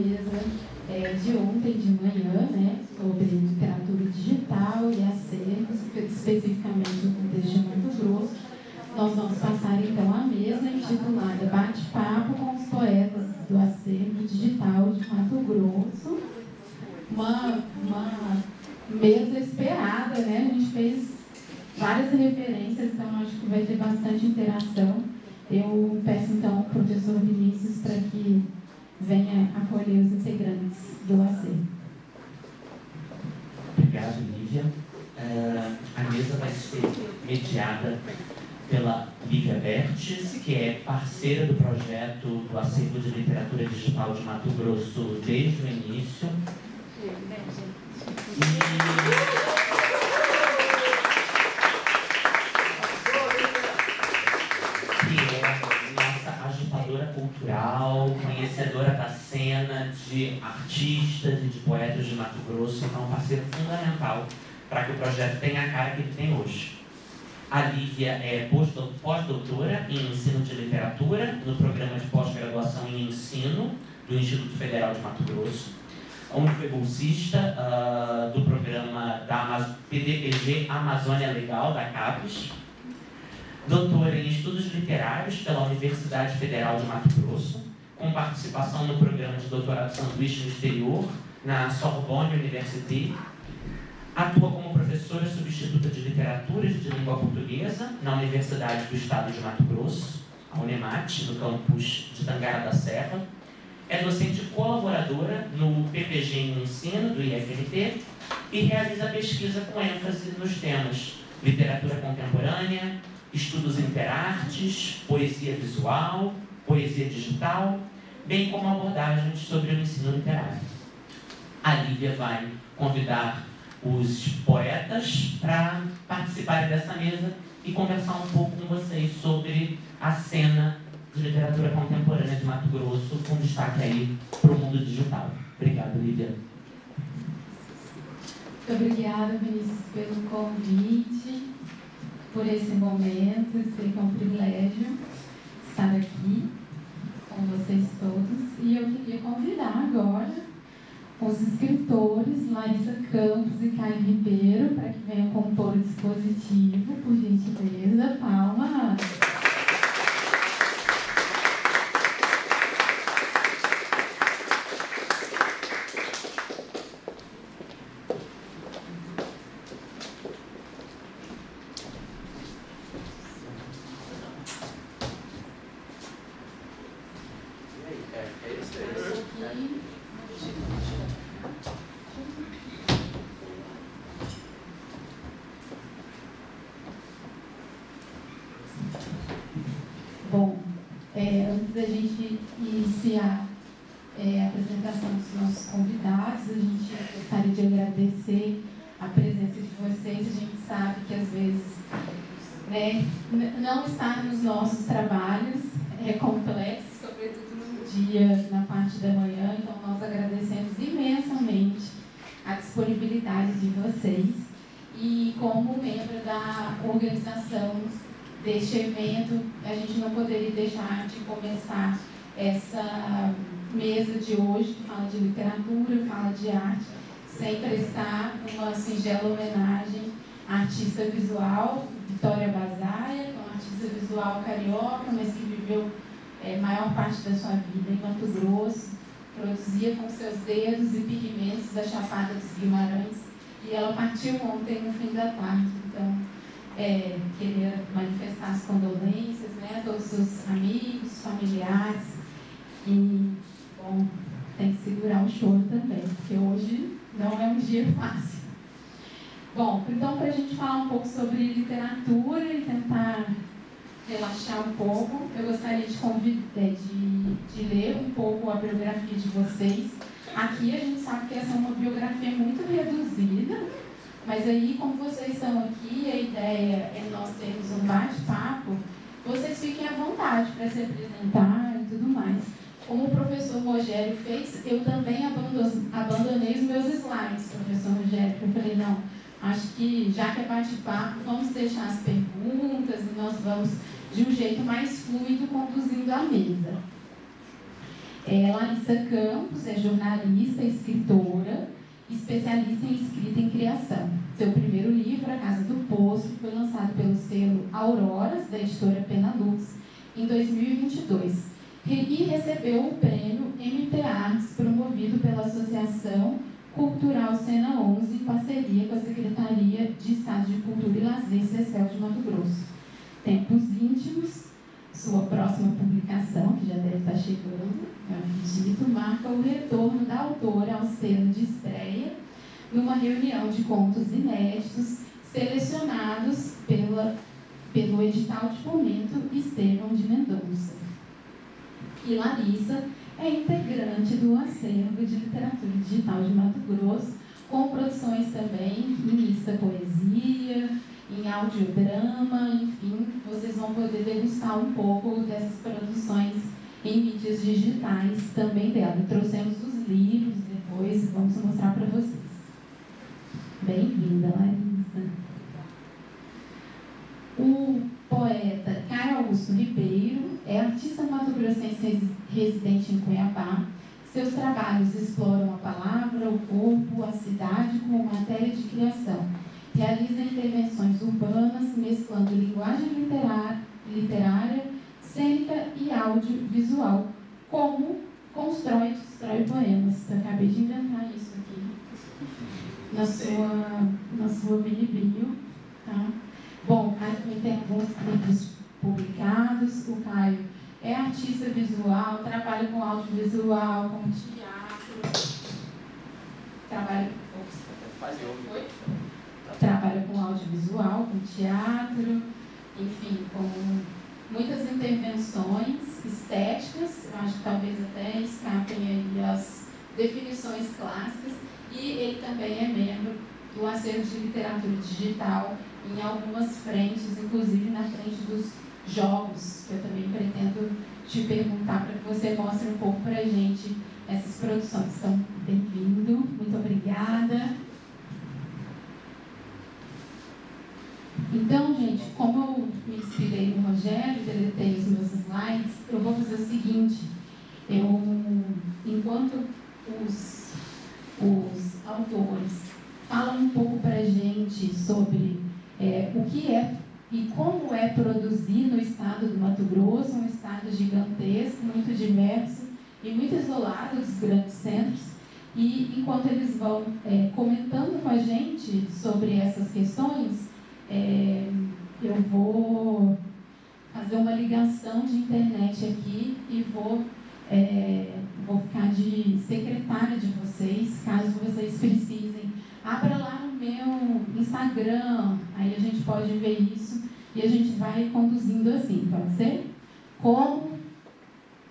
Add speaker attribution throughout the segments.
Speaker 1: mesa de ontem de manhã, né, sobre literatura digital e acervos, especificamente no contexto de Mato Grosso. Nós vamos passar então a mesa intitulada Bate-Papo com os Poetas do Acervo Digital de Mato Grosso. Uma mesa esperada, né? A gente fez várias referências, então acho que vai ter bastante interação. Eu peço então ao professor Vinícius para que venha acolher os integrantes do acervo.
Speaker 2: Obrigado, Lívia. A mesa vai ser mediada pela Lívia Bertes, que é parceira do projeto do Acervo de Literatura Digital de Mato Grosso desde o início. Que é nossa agitadora cultural, conhecedora da cena de artistas e de poetas de Mato Grosso, então um parceiro fundamental para que o projeto tenha a cara que ele tem hoje. A Lívia é pós-doutora em ensino de literatura no programa de pós-graduação em ensino do Instituto Federal de Mato Grosso, onde foi bolsista do programa da PDPG Amazônia Legal, da CAPES, doutora em estudos literários pela Universidade Federal de Mato Grosso, com participação no programa de doutorado sanduíche no exterior, na Sorbonne Université. Atua como professora substituta de literatura e de língua portuguesa na Universidade do Estado de Mato Grosso, a UNEMAT, no campus de Tangará da Serra. É docente colaboradora no PPG em Ensino, do IFMT, e realiza pesquisa com ênfase nos temas literatura contemporânea, estudos interartes, poesia visual, poesia digital, bem como abordagens sobre o ensino literário. A Lívia vai convidar os poetas para participarem dessa mesa e conversar um pouco com vocês sobre a cena de literatura contemporânea de Mato Grosso, com destaque aí para o mundo digital. Obrigado, Lívia.
Speaker 1: Muito obrigada, Vinícius, pelo convite, por esse momento. Sei que é um privilégio estar aqui com vocês todos. E eu queria convidar agora os escritores Larissa Campos e Caio Ribeiro para que venham compor o dispositivo, por gentileza. Palmas. Bom, antes da gente iniciar a apresentação dos nossos convidados, a gente gostaria de agradecer a presença de vocês. A gente sabe que às vezes, né, não estar nos nossos trabalhos é complexo, sobretudo no dia, na parte da manhã, então nós agradecemos imensamente a disponibilidade de vocês. E como membro da organização deste evento, a gente não poderia deixar de começar essa mesa de hoje, que fala de literatura, fala de arte, sem prestar uma singela homenagem à artista visual Vitória Bazaia, que é uma artista visual carioca, mas que viveu a maior parte da sua vida em Mato Grosso, produzia com seus dedos e pigmentos da Chapada dos Guimarães, e ela partiu ontem no fim da tarde. Então, queria manifestar as condolências, né, a todos os amigos, familiares, e, bom, tem que segurar o choro também, porque hoje não é um dia fácil. Bom, então, para a gente falar um pouco sobre literatura e tentar relaxar um pouco, eu gostaria de ler um pouco a biografia de vocês. Aqui a gente sabe que essa é uma biografia muito reduzida, mas aí, como vocês estão aqui, a ideia é nós termos um bate-papo, vocês fiquem à vontade para se apresentar e tudo mais. Como o professor Rogério fez, eu também abandonei os meus slides, professor Rogério, porque eu falei, não, acho que já que é bate-papo, vamos deixar as perguntas e nós vamos, de um jeito mais fluido, conduzindo a mesa. Larissa Campos é jornalista, escritora, especialista em escrita e criação. Seu primeiro livro, A Casa do Poço, foi lançado pelo selo Auroras, da editora Penalux, em 2022. E recebeu o prêmio MT Arts, promovido pela Associação Cultural Cena 11, em parceria com a Secretaria de Estado de Cultura e Lazer, CECEL de Mato Grosso. Tempos Íntimos, sua próxima publicação, que já deve estar chegando, eu acredito, marca o retorno da autora ao selo de estreia, numa reunião de contos inéditos, selecionados pelo edital de fomento Estevão de Mendonça. E Larissa é integrante do acervo de literatura digital de Mato Grosso, com produções também em mista poesia, em audiodrama, enfim, vocês vão poder degustar um pouco dessas produções em mídias digitais também dela. Trouxemos os livros depois e vamos mostrar para vocês. Bem-vinda, Larissa. O poeta Caio Augusto Ribeiro é artista mato-grossense residente em Cuiabá. Seus trabalhos exploram a palavra, o corpo, a cidade como matéria de criação. Realiza intervenções urbanas, mesclando linguagem literária, cênica e audiovisual, como constrói e destrói poemas. Eu acabei de inventar isso aqui na sua mini-bio. Tá? Bom, o Caio também tem alguns livros publicados. O Caio é artista visual, trabalha com audiovisual, com teatro, trabalha com audiovisual, com teatro, enfim, com muitas intervenções estéticas, eu acho que talvez até escapem aí as definições clássicas, e ele também é membro do acervo de literatura digital em algumas frentes, inclusive na frente dos jogos, que eu também pretendo te perguntar para que você mostre um pouco para a gente essas produções. Então, bem-vindo, muito obrigada. Então, gente, como eu me inspirei no Rogério, deletei os meus slides, eu vou fazer o seguinte, enquanto os autores falam um pouco para a gente sobre o que é e como é produzir no estado do Mato Grosso, um estado gigantesco, muito diverso e muito isolado dos grandes centros, e enquanto eles vão comentando com a gente sobre essas questões, eu vou fazer uma ligação de internet aqui e vou ficar de secretária de vocês, caso vocês precisem. Abra lá no meu Instagram, aí a gente pode ver isso e a gente vai conduzindo assim, pode ser? Como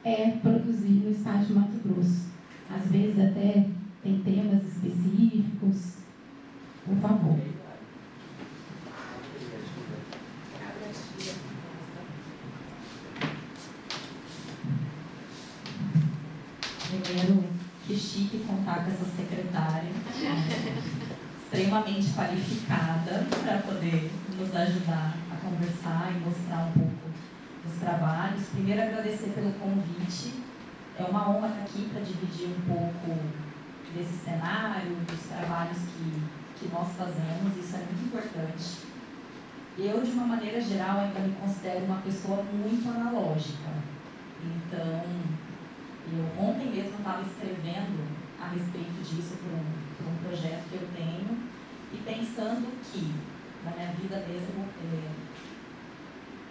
Speaker 1: é produzir no estado de Mato Grosso? Às vezes até tem temas específicos. Por favor.
Speaker 3: Primeiro, que chique contar com essa secretária extremamente qualificada para poder nos ajudar a conversar e mostrar um pouco dos trabalhos. Primeiro, agradecer pelo convite. É uma honra estar aqui para dividir um pouco desse cenário, dos trabalhos que nós fazemos. Isso é muito importante. Eu, de uma maneira geral, ainda me considero uma pessoa muito analógica. Então, ontem mesmo estava escrevendo a respeito disso para um projeto que eu tenho e pensando que, na minha vida mesmo,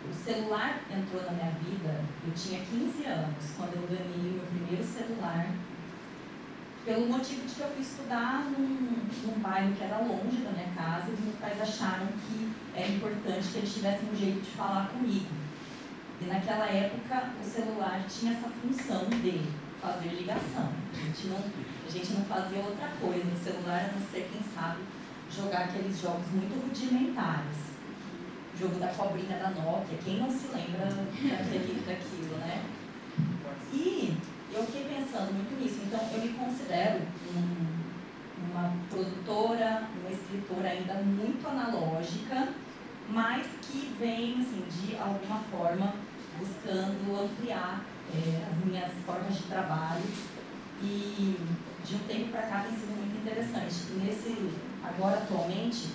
Speaker 3: o celular entrou na minha vida, eu tinha 15 anos, quando eu ganhei o meu primeiro celular, pelo motivo de que eu fui estudar num bairro que era longe da minha casa, e os meus pais acharam que era importante que eles tivessem um jeito de falar comigo. E naquela época, o celular tinha essa função de fazer ligação. A gente não fazia outra coisa no celular, a não ser, quem sabe, jogar aqueles jogos muito rudimentares. O jogo da cobrinha da Nokia, quem não se lembra daquilo, né? E eu fiquei pensando muito nisso. Então, eu me considero uma produtora, uma escritora ainda muito analógica, mas que vem, assim, de alguma forma, buscando ampliar as minhas formas de trabalho. E de um tempo para cá tem sido muito interessante. Agora, atualmente,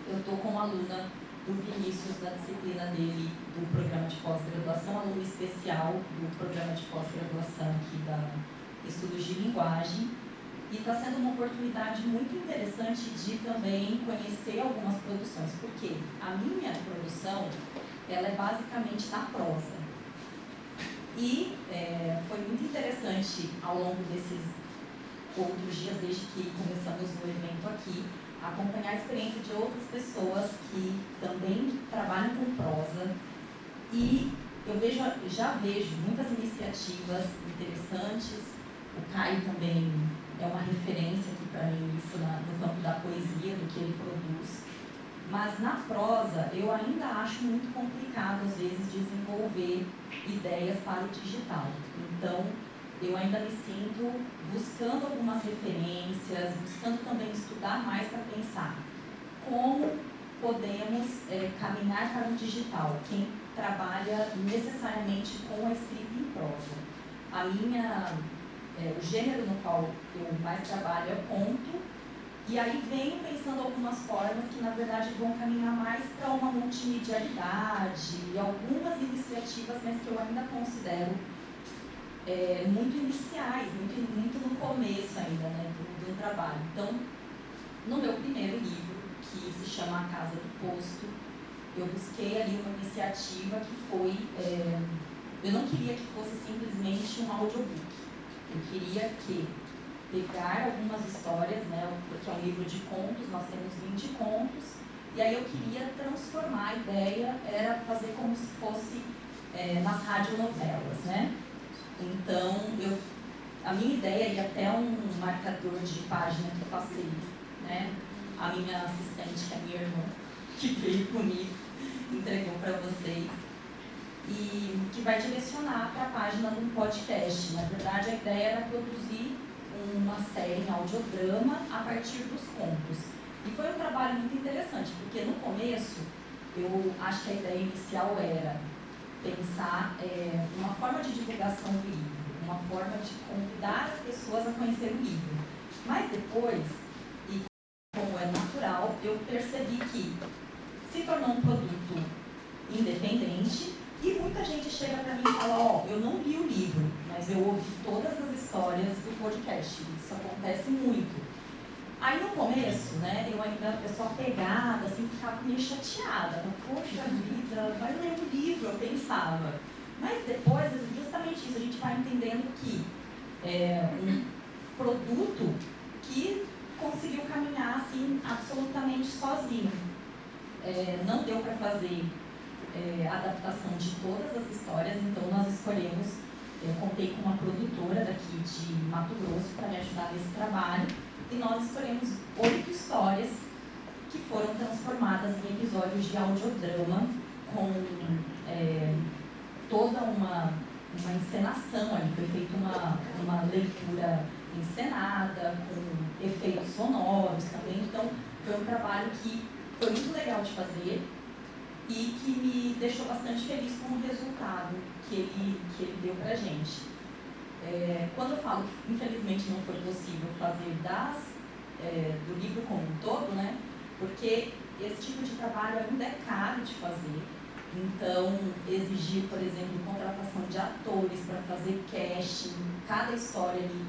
Speaker 3: eu estou com uma aluna do Vinícius, da disciplina dele, do programa de pós-graduação, aluna especial do programa de pós-graduação aqui da Estudos de Linguagem. E está sendo uma oportunidade muito interessante de também conhecer algumas produções, porque a minha produção, ela é basicamente na prosa. E foi muito interessante ao longo desses outros dias, desde que começamos o evento aqui, acompanhar a experiência de outras pessoas que também trabalham com prosa. E eu já vejo muitas iniciativas interessantes. O Caio também é uma referência aqui para mim, isso no campo da poesia, do que ele produz. Mas na prosa, eu ainda acho muito complicado, às vezes, desenvolver ideias para o digital. Então, eu ainda me sinto buscando algumas referências, buscando também estudar mais para pensar como podemos caminhar para o digital, quem trabalha necessariamente com a escrita em prosa. O gênero no qual eu mais trabalho é conto, e aí venho pensando algumas formas que, na verdade, vão caminhar mais para uma multimedialidade e algumas iniciativas, mas que eu ainda considero muito iniciais, muito no começo ainda, né, do trabalho. Então, no meu primeiro livro, que se chama A Casa do Posto, eu busquei ali uma iniciativa que foi... eu não queria que fosse simplesmente um audiobook. Eu queria pegar algumas histórias, né, porque é um livro de contos, nós temos 20 contos, e aí eu queria transformar, a ideia era fazer como se fosse nas radionovelas, né? Então, a minha ideia, e até um marcador de página que eu passei, né, a minha assistente, que é minha irmã, que veio comigo, entregou para vocês, e que vai direcionar para a página do podcast. Na verdade, a ideia era produzir uma série em audiodrama a partir dos contos. E foi um trabalho muito interessante, porque no começo, eu acho que a ideia inicial era pensar uma forma de divulgação do livro, uma forma de convidar as pessoas a conhecer o livro. Mas depois, e como é natural, eu percebi que se tornou um produto independente. E muita gente chega para mim e fala, eu não li o livro, mas eu ouvi todas as histórias do podcast. Isso acontece muito. Aí no começo, né, eu sou apegada, assim, ficava meio chateada. Poxa vida, vai ler o livro, eu pensava. Mas depois, justamente isso, a gente vai entendendo que é um produto que conseguiu caminhar, assim, absolutamente sozinho. Não deu para fazer adaptação de todas as histórias, então nós escolhemos, eu contei com uma produtora daqui de Mato Grosso para me ajudar nesse trabalho, e nós escolhemos 8 histórias que foram transformadas em episódios de audiodrama com toda uma encenação ali, foi feita uma leitura encenada, com efeitos sonoros também, então foi um trabalho que foi muito legal de fazer, e que me deixou bastante feliz com o resultado que ele deu pra gente. Quando eu falo que infelizmente não foi possível fazer do livro como um todo, né, porque esse tipo de trabalho ainda é caro de fazer, então exigir, por exemplo, contratação de atores para fazer casting, cada história ali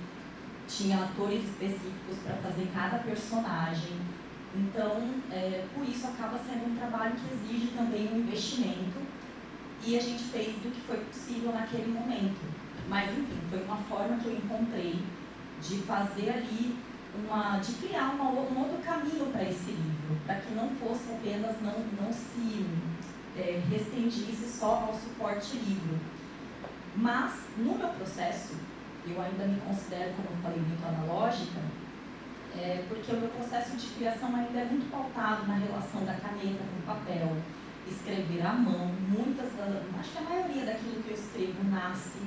Speaker 3: tinha atores específicos para fazer cada personagem. Então, por isso acaba sendo um trabalho que exige também um investimento, e a gente fez do que foi possível naquele momento. Mas, enfim, foi uma forma que eu encontrei de fazer ali, de criar um outro caminho para esse livro, para que não fosse apenas, não se restringisse só ao suporte livro. Mas, no meu processo, eu ainda me considero, como eu falei, muito analógica, porque o meu processo de criação ainda é muito pautado na relação da caneta com o papel, escrever à mão. Acho que a maioria daquilo que eu escrevo nasce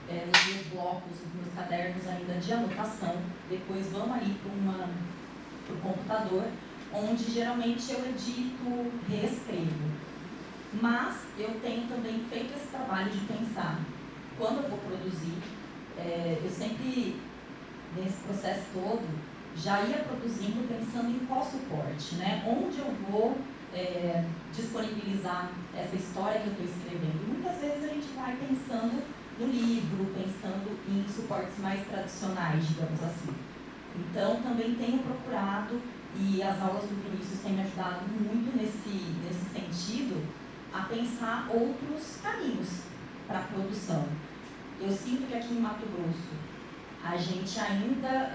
Speaker 3: nos meus blocos, nos meus cadernos ainda de anotação, depois vão ali para o computador, onde geralmente eu edito, reescrevo. Mas eu tenho também feito esse trabalho de pensar quando eu vou produzir, eu sempre, nesse processo todo, já ia produzindo pensando em qual suporte, né? Onde eu vou disponibilizar essa história que eu estou escrevendo. E muitas vezes a gente vai pensando no livro, pensando em suportes mais tradicionais, digamos assim. Então, também tenho procurado, e as aulas do Vinícius têm me ajudado muito nesse sentido, a pensar outros caminhos para a produção. Eu sinto que aqui em Mato Grosso a gente ainda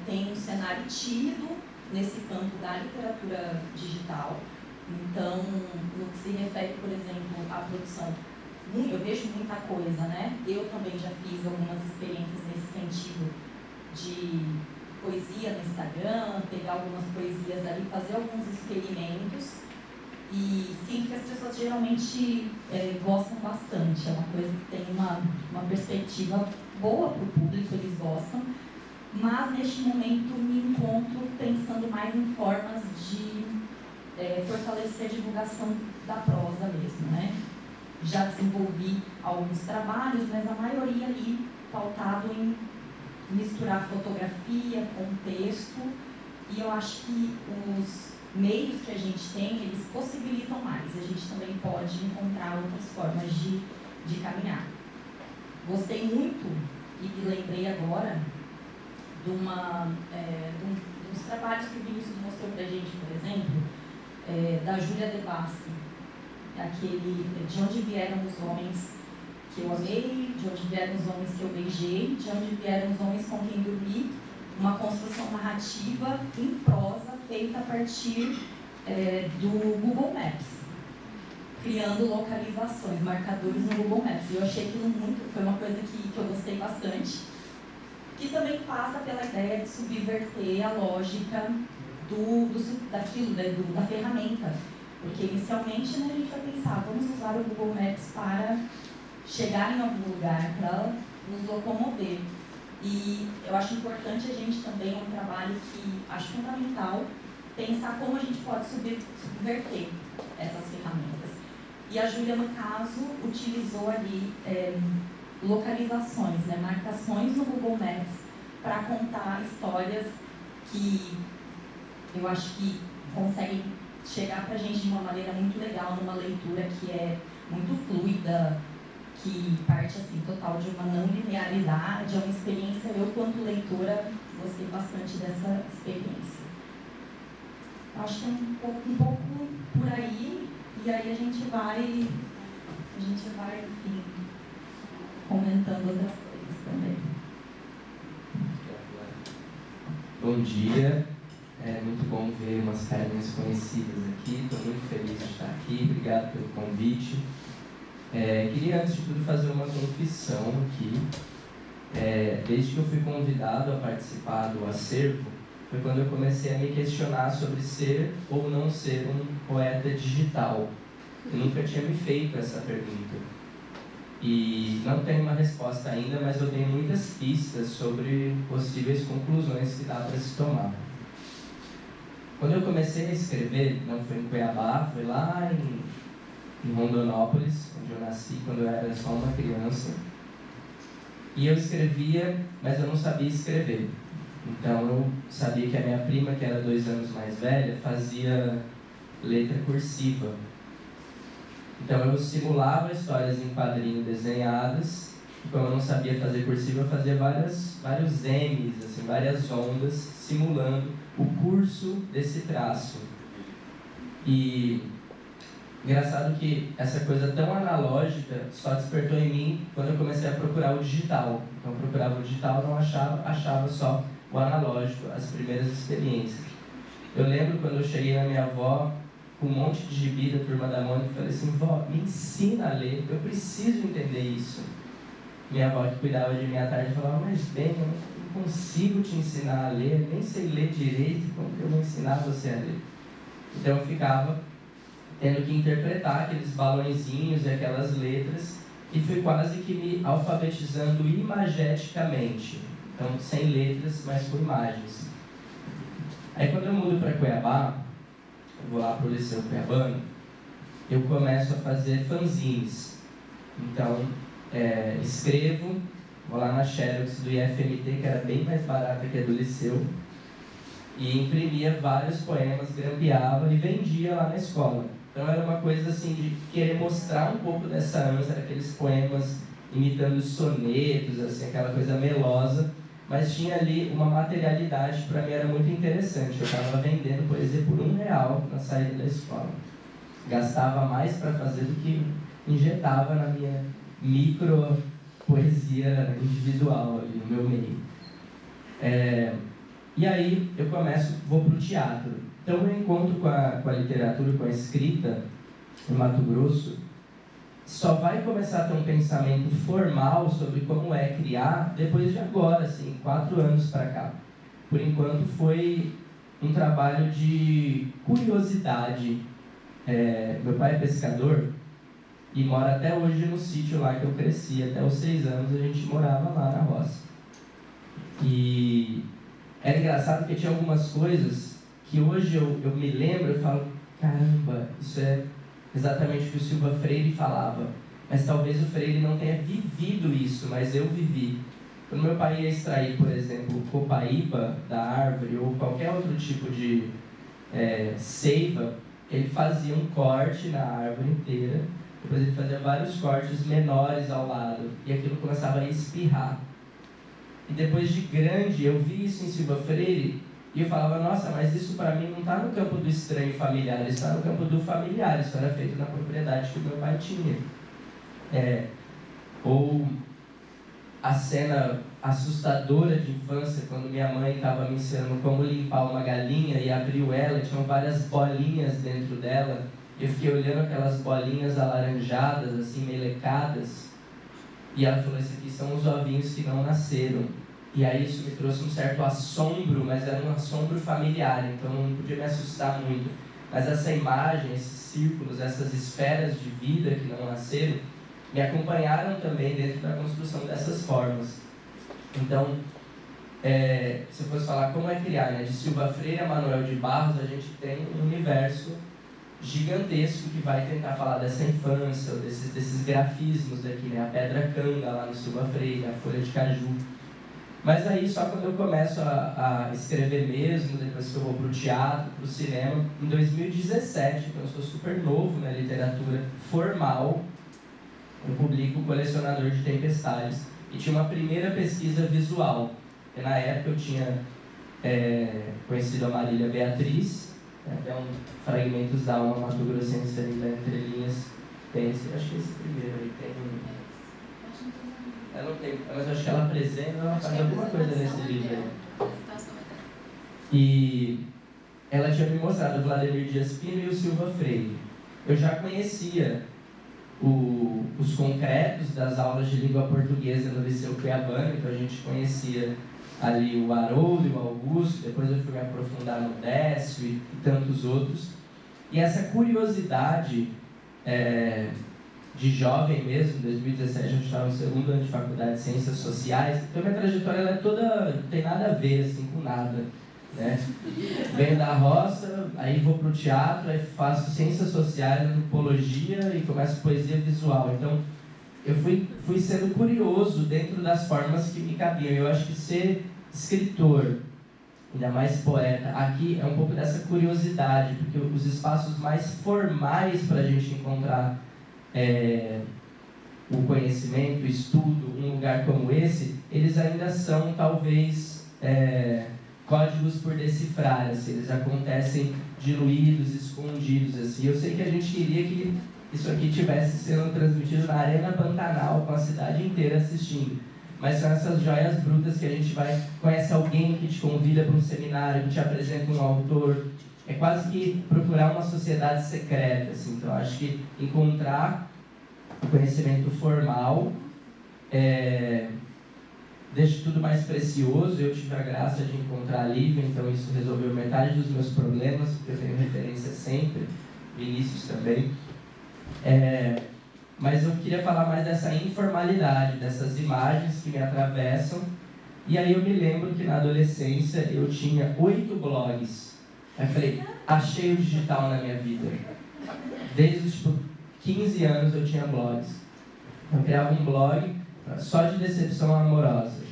Speaker 3: tem um cenário tímido nesse campo da literatura digital. Então, no que se refere, por exemplo, à produção, eu vejo muita coisa, né? Eu também já fiz algumas experiências nesse sentido de poesia no Instagram, pegar algumas poesias ali, fazer alguns experimentos. E sinto que as pessoas geralmente gostam bastante, é uma coisa que tem uma perspectiva boa para o público, eles gostam, mas neste momento me encontro pensando mais em formas de fortalecer a divulgação da prosa mesmo, né? Já desenvolvi alguns trabalhos, mas a maioria ali pautado em misturar fotografia com texto, e eu acho que os meios que a gente tem, eles possibilitam mais. A gente também pode encontrar outras formas de caminhar. Gostei muito, e me lembrei agora, dos trabalhos que o Vinícius mostrou pra gente, por exemplo, da Júlia de Bassi, aquele De Onde Vieram os Homens que eu amei, De Onde Vieram os Homens que eu beijei, De Onde Vieram os Homens com quem dormi, uma construção narrativa em prosa feita a partir do Google Maps, criando localizações, marcadores no Google Maps. Eu achei aquilo foi uma coisa que eu gostei bastante, que também passa pela ideia de subverter a lógica da ferramenta, porque inicialmente, né, a gente vai pensar, vamos usar o Google Maps para chegar em algum lugar, para nos locomover. E eu acho importante a gente também, um trabalho que acho fundamental, pensar como a gente pode subverter essas ferramentas. E a Júlia, no caso, utilizou ali localizações, né, marcações no Google Maps para contar histórias que eu acho que conseguem chegar para a gente de uma maneira muito legal, numa leitura que é muito fluida, que parte assim, total de uma não linearidade, é uma experiência, eu quanto leitora gostei bastante dessa experiência. Acho que é um pouco por aí, e aí a gente vai enfim, comentando outras coisas também.
Speaker 4: Bom dia, é muito bom ver umas carinhas conhecidas aqui, estou muito feliz de estar aqui, obrigado pelo convite. Queria, antes de tudo, fazer uma confissão aqui. Desde que eu fui convidado a participar do acervo, foi quando eu comecei a me questionar sobre ser ou não ser um poeta digital. Eu nunca tinha me feito essa pergunta. E não tenho uma resposta ainda, mas eu tenho muitas pistas sobre possíveis conclusões que dá para se tomar. Quando eu comecei a escrever, não foi em Cuiabá, foi lá em Rondonópolis, onde eu nasci quando eu era só uma criança. E eu escrevia, mas eu não sabia escrever. Então eu sabia que a minha prima, que era 2 anos mais velha, fazia letra cursiva. Então eu simulava histórias em quadrinho desenhadas, e como eu não sabia fazer cursiva, eu fazia vários M's, assim, várias ondas, simulando o curso desse traço. E engraçado que essa coisa tão analógica só despertou em mim quando eu comecei a procurar o digital. Então eu procurava o digital, não achava só o analógico, as primeiras experiências. Eu lembro quando eu cheguei na minha avó com um monte de gibi da Turma da Mônica e falei assim: vó, me ensina a ler, eu preciso entender isso. Minha avó, que cuidava de mim à tarde, falava: mas bem, eu não consigo te ensinar a ler, nem sei ler direito, como que eu vou ensinar você a ler? Então eu ficava tendo que interpretar aqueles balõezinhos e aquelas letras, e fui quase que me alfabetizando imageticamente. Então, sem letras, mas com imagens. Aí quando eu mudo para Cuiabá, eu vou lá para o Liceu Cuiabano, eu começo a fazer fanzines. Então, escrevo, vou lá na Xerox do IFMT, que era bem mais barata que a do Liceu, e imprimia vários poemas, grampeava e vendia lá na escola. Então era uma coisa assim de querer mostrar um pouco dessa ânsia, aqueles poemas imitando sonetos, assim, aquela coisa melosa, mas tinha ali uma materialidade que para mim era muito interessante. Eu estava vendendo poesia por R$1 na saída da escola. Gastava mais para fazer do que injetava na minha micro poesia individual ali no meu meio. E aí eu vou para o teatro. Então eu encontro com a literatura, com a escrita em Mato Grosso, só vai começar a ter um pensamento formal sobre como é criar depois de agora, assim, 4 anos para cá. Por enquanto foi um trabalho de curiosidade. Meu pai é pescador e mora até hoje no sítio lá que eu cresci. Até os 6 anos a gente morava lá na roça. E era engraçado porque tinha algumas coisas que hoje eu me lembro e falo, caramba, isso é exatamente o que o Silva Freire falava. Mas talvez o Freire não tenha vivido isso, mas eu vivi. Quando meu pai ia extrair, por exemplo, copaíba da árvore ou qualquer outro tipo de seiva, ele fazia um corte na árvore inteira, depois ele fazia vários cortes menores ao lado, e aquilo começava a espirrar. E depois de grande, eu vi isso em Silva Freire, e eu falava, nossa, mas isso para mim não está no campo do estranho familiar, isso está no campo do familiar, isso era feito na propriedade que o meu pai tinha. Ou a cena assustadora de infância, quando minha mãe estava me ensinando como limpar uma galinha e abriu ela, tinham várias bolinhas dentro dela, e eu fiquei olhando aquelas bolinhas alaranjadas, assim, melecadas, e ela falou, esses aqui são os ovinhos que não nasceram. E aí isso me trouxe um certo assombro, mas era um assombro familiar, então não podia me assustar muito. Mas essa imagem, esses círculos, essas esferas de vida que não nasceram, me acompanharam também dentro da construção dessas formas. Então, se eu fosse falar como é criar, né? De Silva Freire a Manuel de Barros, a gente tem um universo gigantesco que vai tentar falar dessa infância, desses grafismos daqui, né? A pedra canga lá no Silva Freire, a folha de caju. Mas aí só quando eu começo a escrever mesmo, depois que eu vou para o teatro, para o cinema, em 2017, então eu sou super novo na literatura formal, eu publico O Colecionador de Tempestades, e tinha uma primeira pesquisa visual. E na época eu tinha conhecido a Marília Beatriz, até um Fragmentos da Alma Mato Grossense ali da Entrelinhas, tem esse, acho que esse primeiro aí tem um... Ela não tem, mas acho que ela apresenta, ela faz alguma coisa nesse livro aí. E ela tinha me mostrado o Vladimir Dias Pino e o Silva Freire. Eu já conhecia os concretos das aulas de língua portuguesa no Liceu Cuiabano, então a gente conhecia ali o Haroldo e o Augusto, depois eu fui me aprofundar no Décio e tantos outros. E essa curiosidade de jovem mesmo, em 2017 a gente estava no 2º ano de faculdade de Ciências Sociais, então minha trajetória ela é toda, não tem nada a ver assim, com nada, né? Venho da roça, aí vou para o teatro, aí faço Ciências Sociais, Antropologia e começo poesia visual. Então eu fui sendo curioso dentro das formas que me cabiam. Eu acho que ser escritor, ainda mais poeta, aqui é um pouco dessa curiosidade, porque os espaços mais formais para a gente encontrar o conhecimento, o estudo, um lugar como esse, eles ainda são talvez códigos por decifrar, assim, eles acontecem diluídos, escondidos, assim. Eu sei que a gente queria que isso aqui estivesse sendo transmitido na Arena Pantanal, com a cidade inteira assistindo, mas são essas joias brutas que a gente conhece alguém que te convida para um seminário, que te apresenta um autor. É quase que procurar uma sociedade secreta, assim. Então acho que encontrar o conhecimento formal deixa tudo mais precioso. Eu tive a graça de encontrar a Lívia, então isso resolveu metade dos meus problemas, porque eu tenho referência sempre, Vinícius também. Mas eu queria falar mais dessa informalidade, dessas imagens que me atravessam. E aí eu me lembro que na adolescência eu tinha 8 blogs. Aí eu falei, achei o digital na minha vida. Desde os 15 anos eu tinha blogs. Eu criava um blog só de decepção amorosa.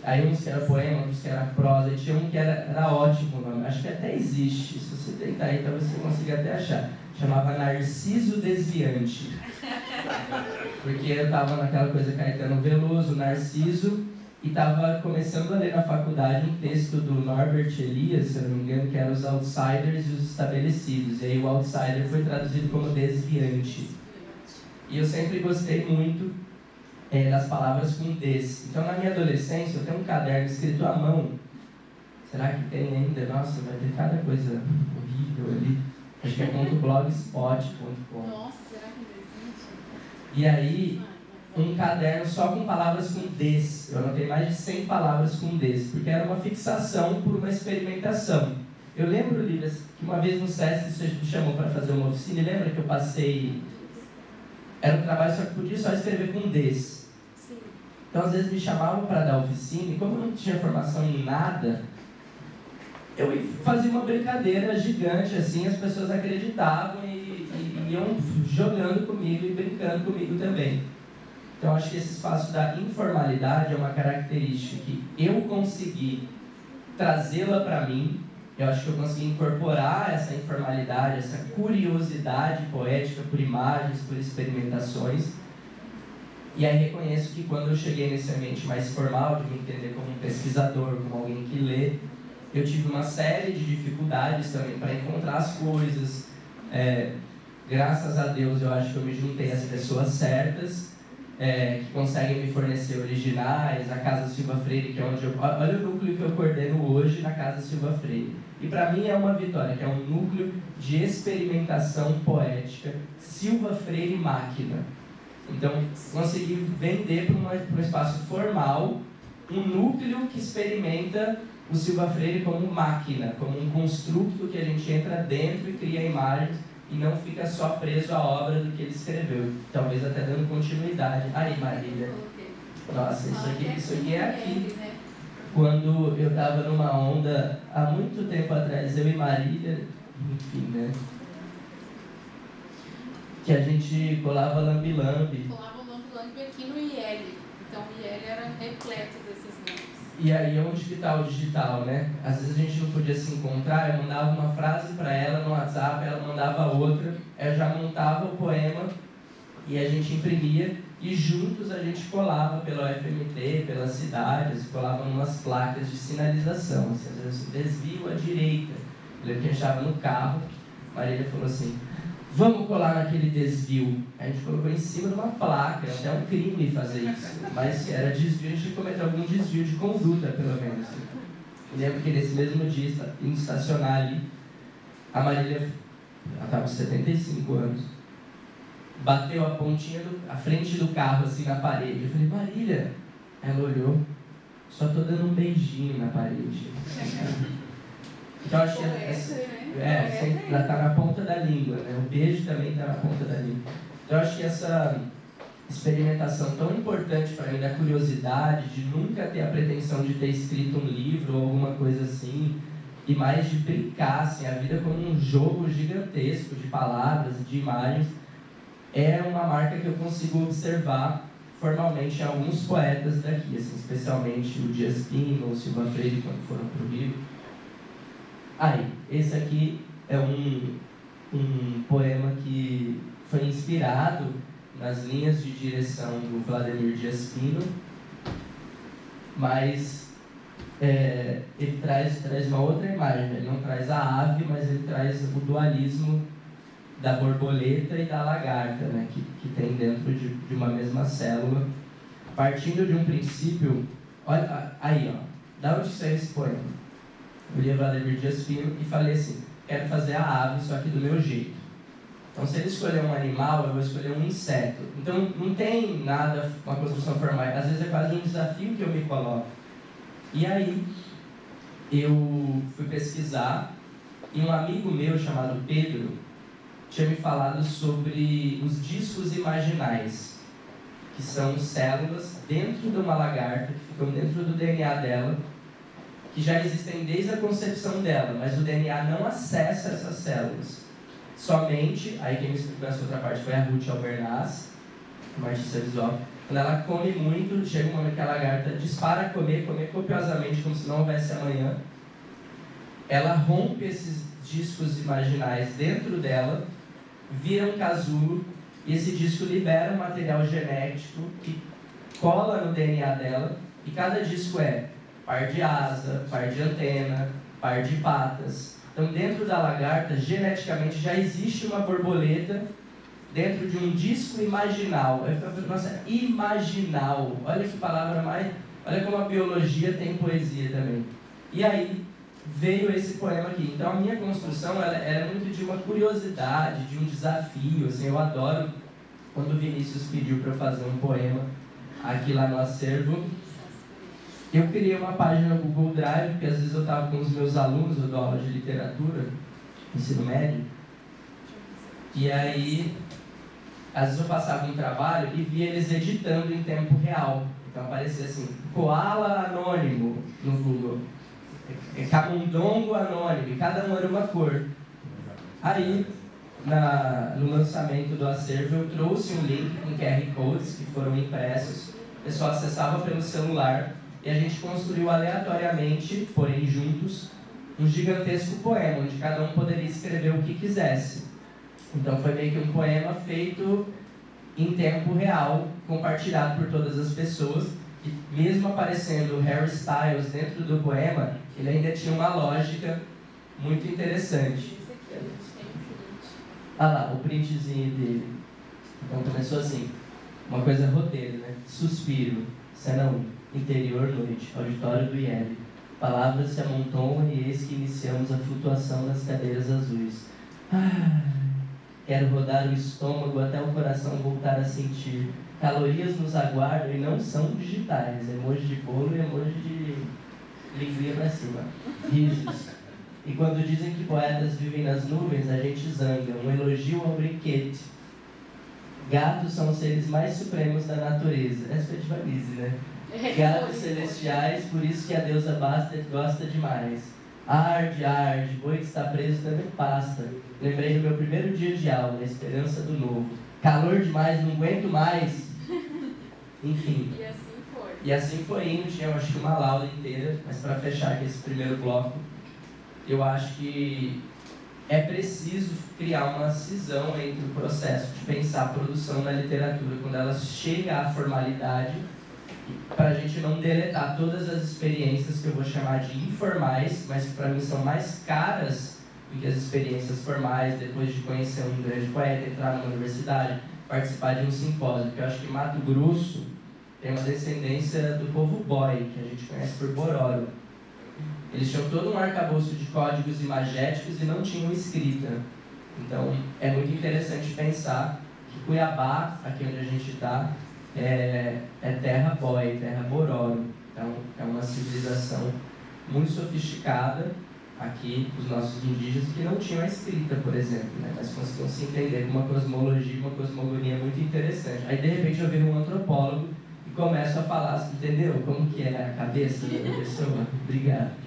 Speaker 4: Aí uns que era poema, outros que era prosa, e tinha um que era ótimo o nome, acho que até existe, se você tentar aí, talvez você consiga até achar. Chamava Narciso Desviante. Porque eu estava naquela coisa Caetano Veloso, Narciso, e estava começando a ler na faculdade um texto do Norbert Elias, se eu não me engano, que era Os Outsiders e os Estabelecidos. E aí o outsider foi traduzido como desviante. E eu sempre gostei muito das palavras com des. Então, na minha adolescência, eu tenho um caderno escrito à mão. Será que tem ainda? Nossa, vai ter cada coisa horrível ali. Acho que é .blogspot.com.
Speaker 1: Nossa, será que ainda existe?
Speaker 4: E aí, um caderno só com palavras com des. Eu anotei mais de 100 palavras com des, porque era uma fixação por uma experimentação. Eu lembro, Lívia, que uma vez no SESC você me chamou para fazer uma oficina, e lembra que eu passei... Era um trabalho só que podia só escrever com des.
Speaker 1: Sim.
Speaker 4: Então, às vezes me chamavam para dar oficina, e como eu não tinha formação em nada, eu fazia uma brincadeira gigante, assim, as pessoas acreditavam e iam jogando comigo e brincando comigo também. Então, acho que esse espaço da informalidade é uma característica que eu consegui trazê-la para mim. Eu acho que eu consegui incorporar essa informalidade, essa curiosidade poética por imagens, por experimentações. E aí reconheço que quando eu cheguei nesse ambiente mais formal, de me entender como um pesquisador, como alguém que lê, eu tive uma série de dificuldades também para encontrar as coisas. Graças a Deus, eu acho que eu me juntei às pessoas certas, que conseguem me fornecer originais. A Casa Silva Freire, que é onde olha o núcleo que eu coordeno hoje na Casa Silva Freire. E para mim é uma vitória, que é um núcleo de experimentação poética, Silva Freire Máquina. Então, consegui vender para um espaço formal um núcleo que experimenta o Silva Freire como máquina, como um construto que a gente entra dentro e cria imagens e não fica só preso à obra do que ele escreveu, talvez até dando continuidade. Aí, Marília, nossa, isso aqui é aqui. Quando eu estava numa onda, há muito tempo atrás, eu e Marília, enfim, né? Que a gente colava lambi-lambi.
Speaker 1: Colava lambi-lambi aqui no IL. Então o IL era repleto desses nomes.
Speaker 4: E aí, onde que está o digital, né? Às vezes a gente não podia se encontrar, eu mandava uma frase para ela no WhatsApp, ela mandava outra, eu já montava o poema e a gente imprimia e juntos a gente colava pela UFMT, pelas cidades, colava umas placas de sinalização, assim, às vezes desvio à direita. Eu lembro que a gente estava no carro, Marília falou assim, vamos colar naquele desvio. A gente colocou em cima de uma placa, até um crime fazer isso. Mas era desvio, a gente cometeu algum desvio de conduta, pelo menos. Eu lembro que nesse mesmo dia, indo estacionar ali, a Marília, ela estava com 75 anos, bateu a pontinha, a frente do carro, assim, na parede. Eu falei, Marília, ela olhou, só estou dando um beijinho na parede. Então, acho que ela está na ponta da língua, né? O beijo também está na ponta da língua. Então, acho que essa experimentação tão importante para mim, da curiosidade, de nunca ter a pretensão de ter escrito um livro ou alguma coisa assim, e mais de brincar, assim, a vida como um jogo gigantesco de palavras e de imagens, é uma marca que eu consigo observar formalmente em alguns poetas daqui, assim, especialmente o Dias Pino, o Silva Freire, quando foram para o Rio. Aí, esse aqui é um poema que foi inspirado nas linhas de direção do Vladimir Dias Pino, mas ele traz uma outra imagem. Ele não traz a ave, mas ele traz o dualismo da borboleta e da lagarta, né, que tem dentro de uma mesma célula, partindo de um princípio. Olha aí, ó, da onde saiu esse poema? Eu li Vladimir Dias Pino e falei assim, quero fazer a ave, só que do meu jeito. Então, se ele escolher um animal, eu vou escolher um inseto. Então, não tem nada, uma construção formal. Às vezes é quase um desafio que eu me coloco. E aí, eu fui pesquisar e um amigo meu chamado Pedro tinha me falado sobre os discos imaginais, que são células dentro de uma lagarta, que ficam dentro do DNA dela, que já existem desde a concepção dela, mas o DNA não acessa essas células. Somente, aí quem me explicou essa outra parte foi a Ruth Albernaz, uma artista visual. Quando ela come muito, chega um momento que a lagarta dispara a comer copiosamente, como se não houvesse amanhã. Ela rompe esses discos imaginais dentro dela, vira um casulo, e esse disco libera um material genético que cola no DNA dela, e cada disco é par de asa, par de antena, par de patas. Então, dentro da lagarta, geneticamente, já existe uma borboleta dentro de um disco imaginal. Eu ficava, nossa, imaginal. Olha que palavra mais... Olha como a biologia tem poesia também. E aí veio esse poema aqui. Então, a minha construção ela é muito de uma curiosidade, de um desafio. Assim, eu adoro quando o Vinícius pediu para eu fazer um poema aqui lá no acervo. Eu criei uma página no Google Drive, porque às vezes eu estava com os meus alunos, eu dou aula de literatura, ensino médio, e aí, às vezes eu passava um trabalho e via eles editando em tempo real. Então aparecia assim, koala anônimo no Google, camundongo anônimo, cada um era uma cor. Aí, no lançamento do acervo, eu trouxe um link com QR Codes que foram impressos, o pessoal acessava pelo celular, e a gente construiu aleatoriamente, porém juntos, um gigantesco poema, onde cada um poderia escrever o que quisesse. Então foi meio que um poema feito em tempo real, compartilhado por todas as pessoas, e mesmo aparecendo Harry Styles dentro do poema, ele ainda tinha uma lógica muito interessante. Ah lá, o printzinho dele. Então começou assim, uma coisa roteiro, né? Suspiro, cena 1. Interior noite, auditório do IEB. Palavras se amontoam e eis que iniciamos a flutuação das cadeiras azuis. Quero rodar o estômago até o coração voltar a sentir. Calorias nos aguardam e não são digitais. Emoji de bolo e emoji de linguinha pra cima. Risos. E quando dizem que poetas vivem nas nuvens, a gente zanga. Um elogio ao brinquete. Gatos são os seres mais supremos da natureza. Essa foi de Vanise, né? Gatos celestiais, por isso que a deusa Bastet gosta demais. Arde, arde, boi que está preso também pasta. Lembrei do meu primeiro dia de aula, a esperança do novo. Calor demais, não aguento mais. Enfim. E assim foi indo, tinha acho que uma aula inteira, mas para fechar aqui esse primeiro bloco, eu acho que é preciso criar uma cisão entre o processo de pensar a produção na literatura, quando ela chega à formalidade, para a gente não deletar todas as experiências que eu vou chamar de informais, mas que para mim são mais caras do que as experiências formais, depois de conhecer um grande poeta, entrar numa universidade, participar de um simpósio, porque eu acho que Mato Grosso tem uma descendência do povo Boi, que a gente conhece por Bororo. Eles tinham todo um arcabouço de códigos imagéticos e não tinham escrita. Então, é muito interessante pensar que Cuiabá, aqui onde a gente está, é terra Boi, terra Bororo. Então, é uma civilização muito sofisticada aqui, os nossos indígenas, que não tinham a escrita, por exemplo, né? Mas conseguiam se entender com uma cosmologia, uma cosmogonia muito interessante. Aí, de repente, eu viro um antropólogo e começo a falar, entendeu? Como que é a cabeça da pessoa? Obrigado.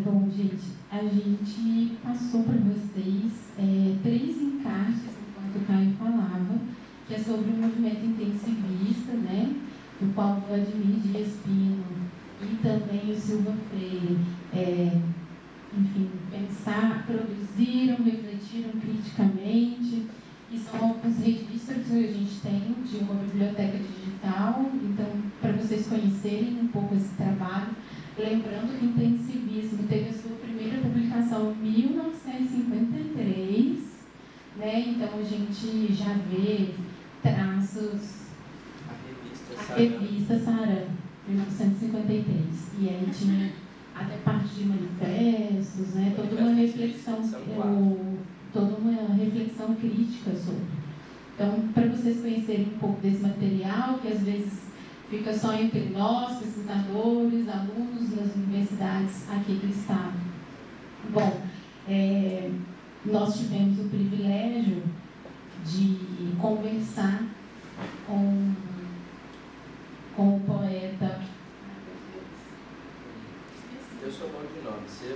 Speaker 1: Bom, gente, a gente passou para vocês 3 encaixes, enquanto o Caio falava, que é sobre o movimento intensivista, né, do qual o Vladimir Dias Pino e também o Silva Freire, enfim, produziram, refletiram criticamente, e são alguns registros que a gente tem de uma biblioteca digital. Então, para vocês conhecerem um pouco esse trabalho, lembrando que o intensivismo teve a sua primeira publicação em 1953, né? Então a gente já vê traços. A revista Saran, 1953. E aí tinha até parte de manifestos, né? Toda uma reflexão crítica sobre. Então, para vocês conhecerem um pouco desse material, que às vezes fica só entre nós, pesquisadores, alunos das universidades aqui do estado. Bom, nós tivemos o privilégio de conversar com o poeta.
Speaker 4: Eu sou bom de nome, você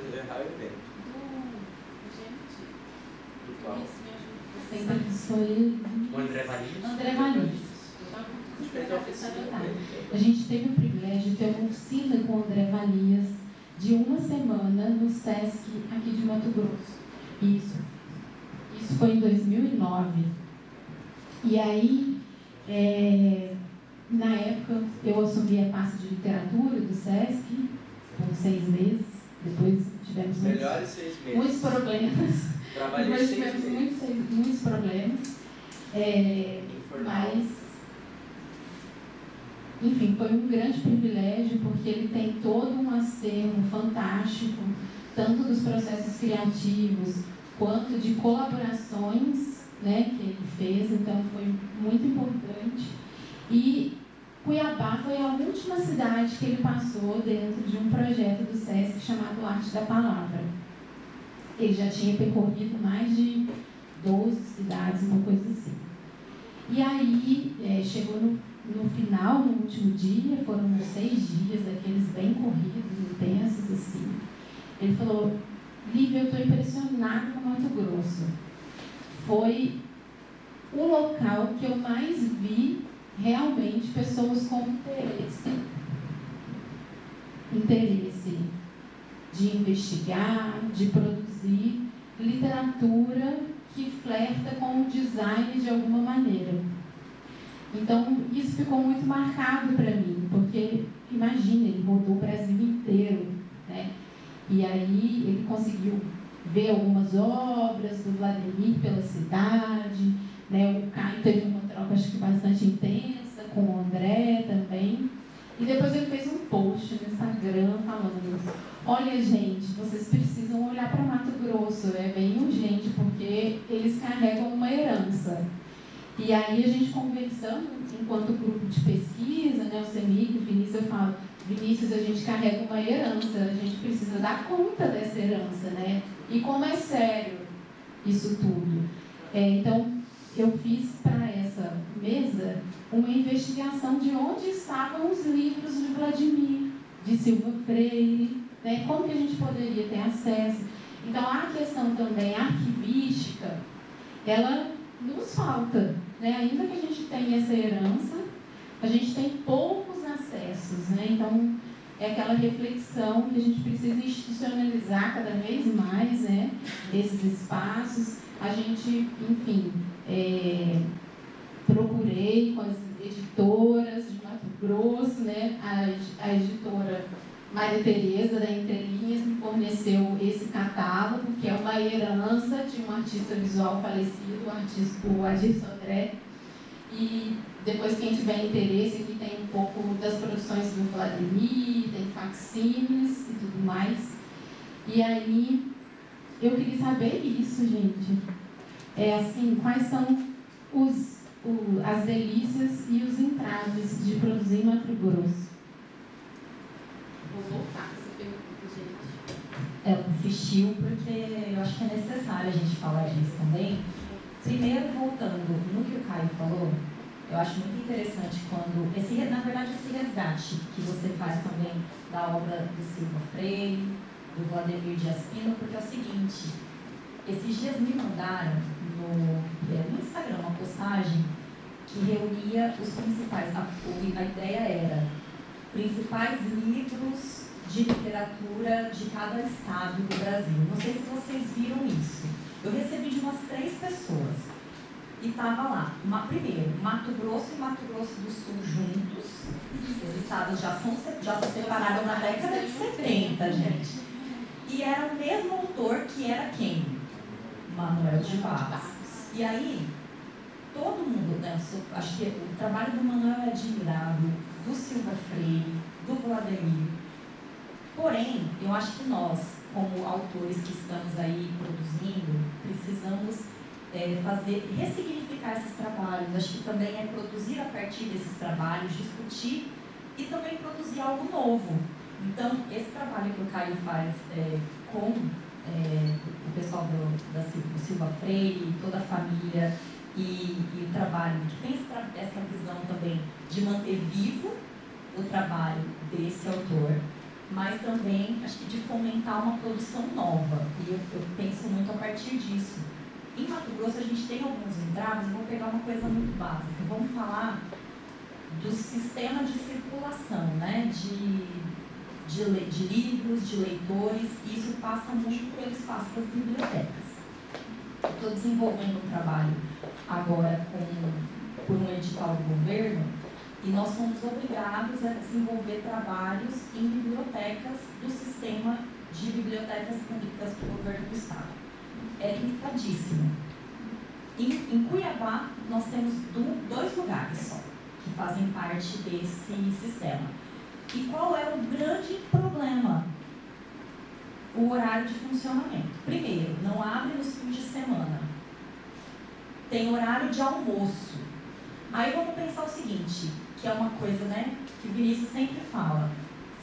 Speaker 1: Você entrevistou ele?
Speaker 2: O André Valias.
Speaker 1: André Valias. A gente teve o privilégio de ter uma oficina com o André Valias de uma semana no SESC aqui de Mato Grosso. Isso foi em 2009. E aí, na época, eu assumi a pasta de literatura do SESC por 6 meses. Depois tivemos muitos problemas. Depois tivemos muitos problemas. Mas, enfim, foi um grande privilégio, porque ele tem todo um acervo fantástico, tanto dos processos criativos, quanto de colaborações, né, que ele fez, então foi muito importante. E Cuiabá foi a última cidade que ele passou dentro de um projeto do SESC chamado Arte da Palavra. Ele já tinha percorrido mais de 12 cidades, uma coisa assim. E aí, chegou no final, no último dia, foram 6 dias, daqueles bem corridos, intensos, assim. Ele falou: Lívia, eu estou impressionado com Mato Grosso. Foi o local que eu mais vi realmente pessoas com interesse de investigar, de produzir literatura que flerta com o design de alguma maneira. Então, isso ficou muito marcado para mim, porque, imagina, ele rodou o Brasil inteiro, né? E aí ele conseguiu ver algumas obras do Vladimir pela cidade, né? O Caio teve uma troca, acho que bastante intensa, com o André também. E depois ele fez um post no Instagram falando: olha, gente, vocês precisam olhar para Mato Grosso, é bem urgente, porque eles carregam uma herança. E aí a gente conversando, enquanto grupo de pesquisa, né, o CEMIG, o Vinícius, eu falo: Vinícius, a gente carrega uma herança, a gente precisa dar conta dessa herança, né? E como é sério isso tudo. Então, eu fiz para essa mesa uma investigação de onde estavam os livros de Vladimir, de Silva Freire, né? Como que a gente poderia ter acesso. Então, a questão também arquivística, ela nos falta, né? Ainda que a gente tenha essa herança, a gente tem poucos acessos, né? Então, é aquela reflexão que a gente precisa institucionalizar cada vez mais, né? Esses espaços. A gente, enfim, procurei com as editoras de Mato Grosso, né? A editora Maria Tereza, da Entre Linhas, me forneceu esse catálogo, que é uma herança de um artista visual falecido, o Adirson André. E depois, quem tiver interesse, aqui tem um pouco das produções do Vladimir, tem facsímiles e tudo mais. E aí, eu queria saber isso, gente. Assim, quais são as delícias e os entraves de produzir em Mato Grosso? Vou voltar com essa pergunta, gente.
Speaker 3: Ela insistiu porque eu acho que é necessário a gente falar disso também. Primeiro, voltando no que o Caio falou, eu acho muito interessante quando, na verdade, esse resgate que você faz também da obra do Silva Freire, do Vladimir Dias Pino, porque é o seguinte: esses dias me mandaram no Instagram uma postagem que reunia os principais, a ideia era principais livros de literatura de cada estado do Brasil. Não sei se vocês viram isso. Eu recebi de umas 3 pessoas e estava lá, primeiro, Mato Grosso e Mato Grosso do Sul juntos. Os estados já se separaram na década de 70, gente. E era o mesmo autor que era quem? Manuel de Barros. E aí, todo mundo, né, acho que o trabalho do Manuel é admirável, do Silva Freire, do Vladimir. Porém, eu acho que nós, como autores que estamos aí produzindo, precisamos ressignificar esses trabalhos. Acho que também é produzir a partir desses trabalhos, discutir e também produzir algo novo. Então, esse trabalho que o Caio faz com o pessoal do Silva Freire, toda a família, e o trabalho que tem essa visão também de manter vivo o trabalho desse autor, mas também, acho que de fomentar uma produção nova. E eu penso muito a partir disso. Em Mato Grosso a gente tem alguns entraves, eu vou pegar uma coisa muito básica. Vamos falar do sistema de circulação, né? De livros, de leitores, e isso passa muito pelo espaço das bibliotecas. Estou desenvolvendo um trabalho agora por um edital do governo, e nós somos obrigados a desenvolver trabalhos em bibliotecas do sistema de bibliotecas públicas do governo do estado. É limitadíssimo. Em Cuiabá, nós temos 2 lugares só que fazem parte desse sistema. E qual é o grande problema? O horário de funcionamento. Primeiro, não abre nos fins de semana. Tem horário de almoço. Aí vamos pensar o seguinte, que é uma coisa, né, que o Vinícius sempre fala.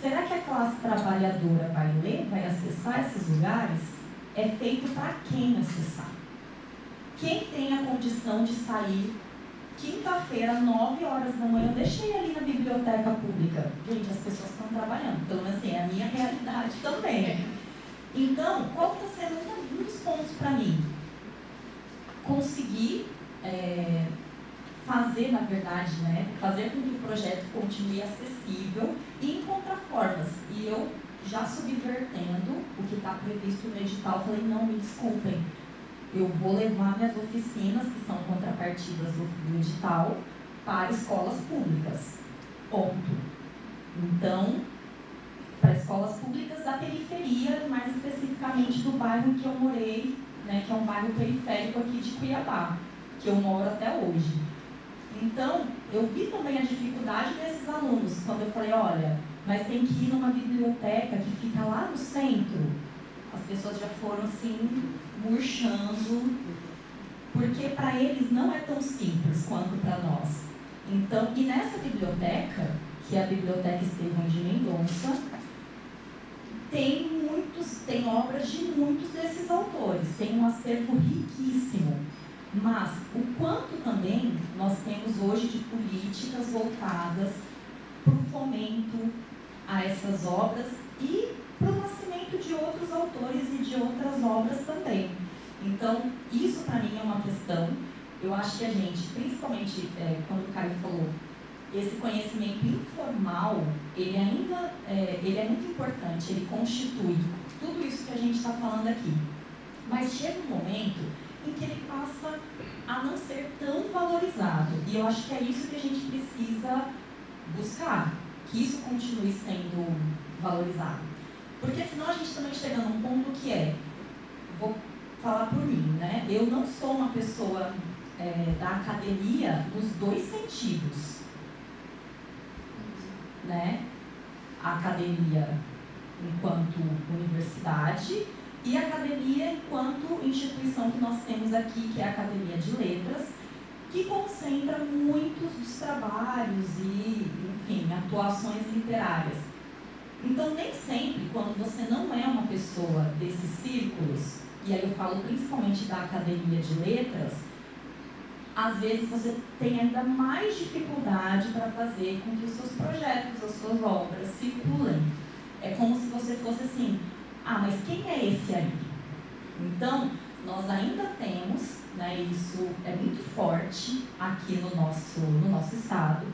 Speaker 3: Será que a classe trabalhadora vai ler, vai acessar esses lugares? É feito para quem acessar? Quem tem a condição de sair quinta-feira, 9 horas da manhã, eu deixei ali na biblioteca pública. Gente, as pessoas estão trabalhando, pelo menos assim, é a minha realidade também. Então, qual está sendo um dos pontos para mim? Conseguir fazer, na verdade, né, fazer com que o projeto continue acessível e encontrar formas. E eu, já subvertendo o que está previsto no edital, falei, não, me desculpem, eu vou levar minhas oficinas, que são contrapartidas do edital, para escolas públicas. Ponto. Então, para escolas públicas da periferia, mais especificamente do bairro que eu morei, né, que é um bairro periférico aqui de Cuiabá, que eu moro até hoje. Então, eu vi também a dificuldade desses alunos, quando eu falei, olha, mas tem que ir numa biblioteca que fica lá no centro. As pessoas já foram assim, murchando, porque para eles não é tão simples quanto para nós. Então, e nessa biblioteca, que é a Biblioteca Estevão de Mendonça, tem obras de muitos desses autores, tem um acervo riquíssimo. Mas o quanto também nós temos hoje de políticas voltadas para o fomento a essas obras e para o nascimento de outros autores e de outras obras também. Então, isso para mim é uma questão. Eu acho que a gente, principalmente quando o Caio falou, esse conhecimento informal, ele ainda ele é muito importante, ele constitui tudo isso que a gente está falando aqui. Mas chega um momento em que ele passa a não ser tão valorizado. E eu acho que é isso que a gente precisa buscar, que isso continue sendo valorizado. Porque senão a gente também chega num ponto que vou falar por mim, né? Eu não sou uma pessoa da academia nos 2 sentidos, né? A academia enquanto universidade e a academia enquanto instituição que nós temos aqui, que é a Academia de Letras, que concentra muitos dos trabalhos e, enfim, atuações literárias. Então, nem sempre, quando você não é uma pessoa desses círculos, e aí eu falo principalmente da Academia de Letras, às vezes você tem ainda mais dificuldade para fazer com que os seus projetos, as suas obras circulem. É como se você fosse assim, mas quem é esse aí? Então, nós ainda temos, né, isso é muito forte aqui no nosso estado,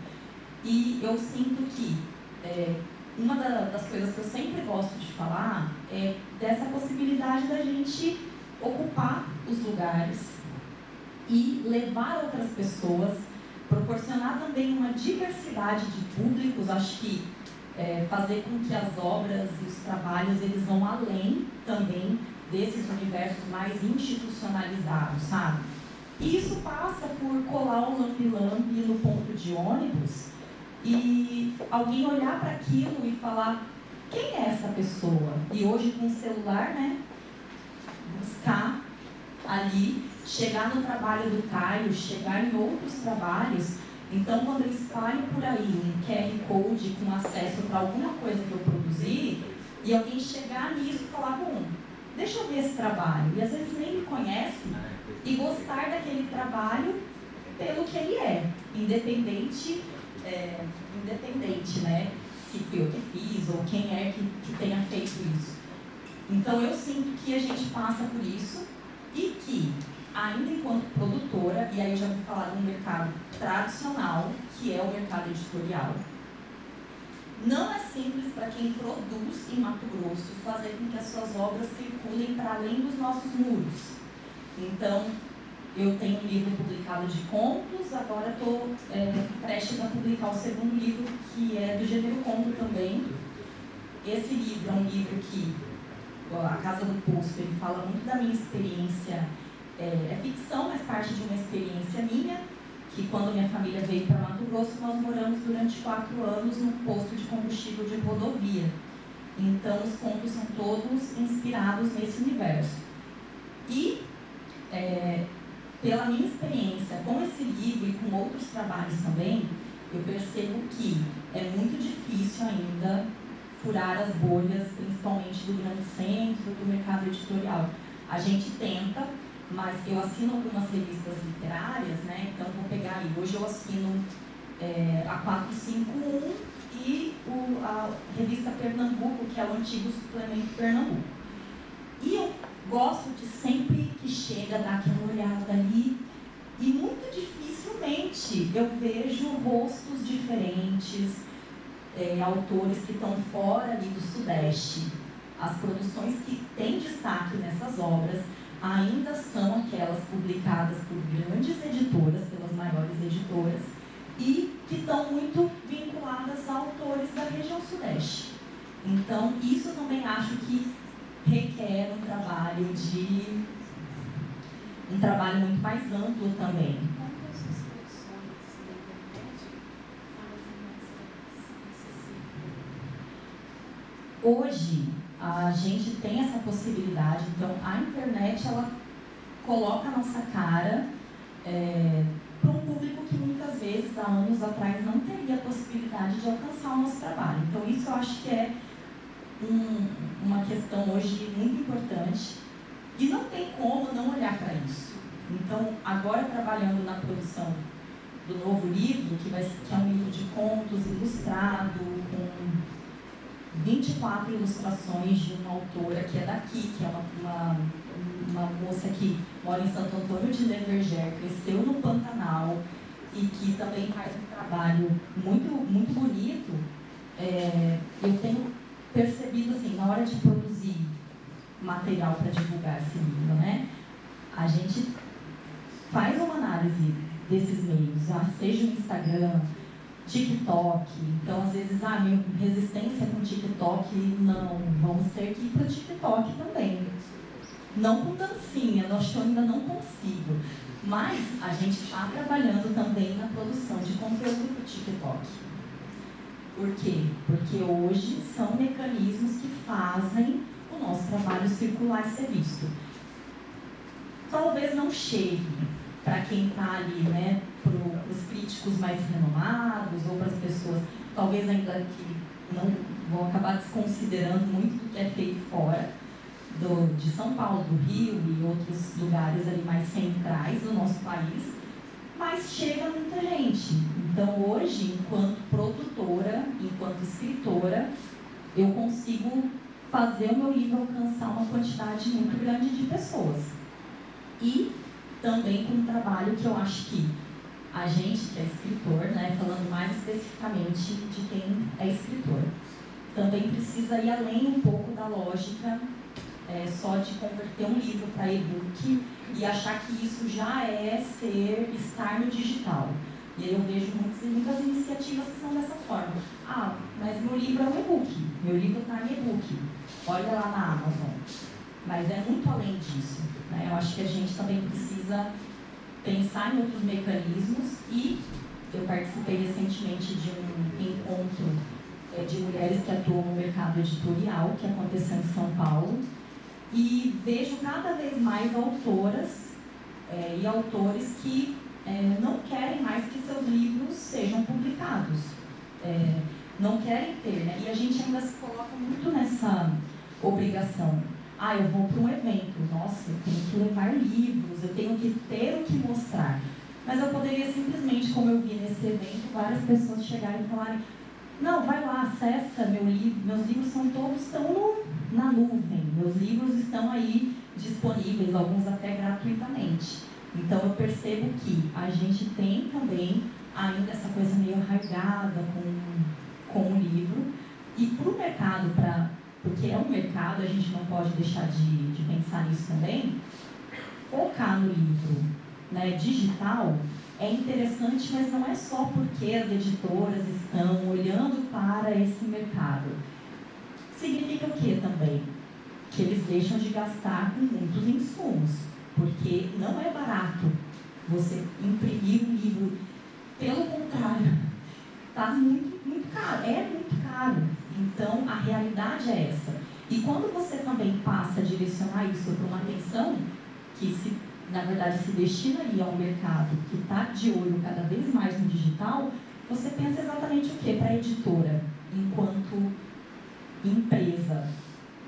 Speaker 3: e eu sinto que uma das coisas que eu sempre gosto de falar é dessa possibilidade da gente ocupar os lugares e levar outras pessoas, proporcionar também uma diversidade de públicos. Acho que fazer com que as obras e os trabalhos eles vão além também desses universos mais institucionalizados, sabe? E isso passa por colar o lambe-lambe no ponto de ônibus e alguém olhar para aquilo e falar, quem é essa pessoa? E hoje com o celular, né? Buscar ali, chegar no trabalho do Caio, chegar em outros trabalhos. Então, quando eu espalho por aí um QR Code com acesso para alguma coisa que eu produzi, e alguém chegar nisso e falar, bom, deixa eu ver esse trabalho, e às vezes nem me conhece, e gostar daquele trabalho pelo que ele é, independente, né, se fui eu que fiz, ou quem é que tenha feito isso. Então, eu sinto que a gente passa por isso, e que ainda enquanto produtora, e aí eu já vou falar de um mercado tradicional, que é o mercado editorial, não é simples para quem produz em Mato Grosso fazer com que as suas obras circulem para além dos nossos muros. Então, eu tenho um livro publicado de contos, agora estou prestes a publicar o segundo livro, que é do gênero conto também. Esse livro é um livro que, A Casa do Poço, ele fala muito da minha experiência, é ficção, mas parte de uma experiência minha, que quando minha família veio para Mato Grosso, nós moramos durante 4 anos num posto de combustível de rodovia. Então, os contos são todos inspirados nesse universo. E, pela minha experiência com esse livro e com outros trabalhos também, eu percebo que é muito difícil ainda furar as bolhas, principalmente do grande centro, do mercado editorial. A gente tenta, mas eu assino algumas revistas literárias, né? Então vou pegar aí, hoje eu assino a 451 e a revista Pernambuco, que é o antigo suplemento Pernambuco. E eu gosto de sempre que chega dar aquela olhada ali, e muito dificilmente eu vejo rostos diferentes, autores que estão fora ali do Sudeste. As produções que têm destaque nessas obras ainda são aquelas publicadas por grandes editoras, pelas maiores editoras, e que estão muito vinculadas a autores da região Sudeste. Então, isso eu também acho que requer um trabalho muito mais amplo também. Hoje, a gente tem essa possibilidade, então a internet, ela coloca a nossa cara para um público que muitas vezes, há anos atrás, não teria a possibilidade de alcançar o nosso trabalho. Então isso eu acho que é uma questão hoje muito importante, e não tem como não olhar para isso. Então, agora trabalhando na produção do novo livro, que é um livro de contos ilustrado, com 24 ilustrações de uma autora que é daqui, que é uma moça que mora em Santo Antônio de Neverger, cresceu no Pantanal e que também faz um trabalho muito, muito bonito. Eu tenho percebido, assim, na hora de produzir material para divulgar esse livro, né, a gente faz uma análise desses meios, seja o Instagram, TikTok. Então, às vezes, minha resistência com TikTok, não, vamos ter que ir para o TikTok também. Não com dancinha, eu acho que eu ainda não consigo. Mas a gente está trabalhando também na produção de conteúdo para o TikTok. Por quê? Porque hoje são mecanismos que fazem o nosso trabalho circular e ser visto. Talvez não chegue para quem está ali, né, para os críticos mais renomados ou para as pessoas, talvez ainda que não vão acabar desconsiderando muito do que é feito fora de São Paulo, do Rio e outros lugares ali mais centrais do nosso país, mas chega muita gente. Então hoje, enquanto produtora, enquanto escritora, eu consigo fazer o meu livro alcançar uma quantidade muito grande de pessoas. E também com um trabalho que eu acho que a gente que é escritor, né, falando mais especificamente de quem é escritor, também precisa ir além um pouco da lógica só de converter um livro para e-book e achar que isso já é estar no digital. E aí eu vejo muitas iniciativas que são dessa forma. Mas meu livro é um e-book, meu livro está em e-book, olha lá na Amazon. Mas é muito além disso, né? Eu acho que a gente também precisa pensar em outros mecanismos, e eu participei recentemente de um encontro de mulheres que atuam no mercado editorial, que aconteceu em São Paulo, e vejo cada vez mais autoras e autores que não querem mais que seus livros sejam publicados, não querem ter, né? E a gente ainda se coloca muito nessa obrigação. Eu vou para um evento, nossa, eu tenho que levar livros, eu tenho que ter o que mostrar. Mas eu poderia simplesmente, como eu vi nesse evento, várias pessoas chegarem e falarem: não, vai lá, acessa meu livro, meus livros estão na nuvem, meus livros estão aí disponíveis, alguns até gratuitamente. Então eu percebo que a gente tem também ainda essa coisa meio arraigada com o livro, e para o mercado, porque é um mercado, a gente não pode deixar de pensar nisso também, focar no livro, né, digital é interessante, mas não é só porque as editoras estão olhando para esse mercado. Significa o que também? Que eles deixam de gastar com muitos insumos, porque não é barato você imprimir um livro. Pelo contrário, está muito caro, é muito caro. Então, a realidade é essa. E quando você também passa a direcionar isso para uma atenção que, na verdade, se destina aí ao mercado que está de olho cada vez mais no digital, você pensa exatamente o quê? Para a editora, enquanto empresa.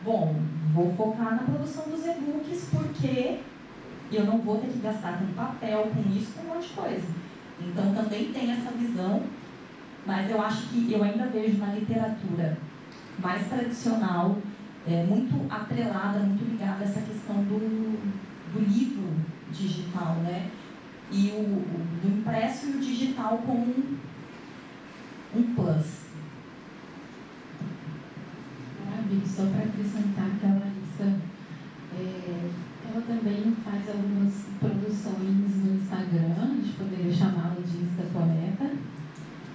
Speaker 3: Bom, vou focar na produção dos e-books porque eu não vou ter que gastar com papel, com isso, com um monte de coisa. Então, também tem essa visão, mas eu acho que eu ainda vejo na literatura mais tradicional, muito atrelada, muito ligada a essa questão do livro digital, né? E do impresso e o digital como um plus.
Speaker 1: Maravilha, só para acrescentar que a Larissa, ela também faz algumas produções no Instagram, a gente poderia chamá-la de Insta Poeta.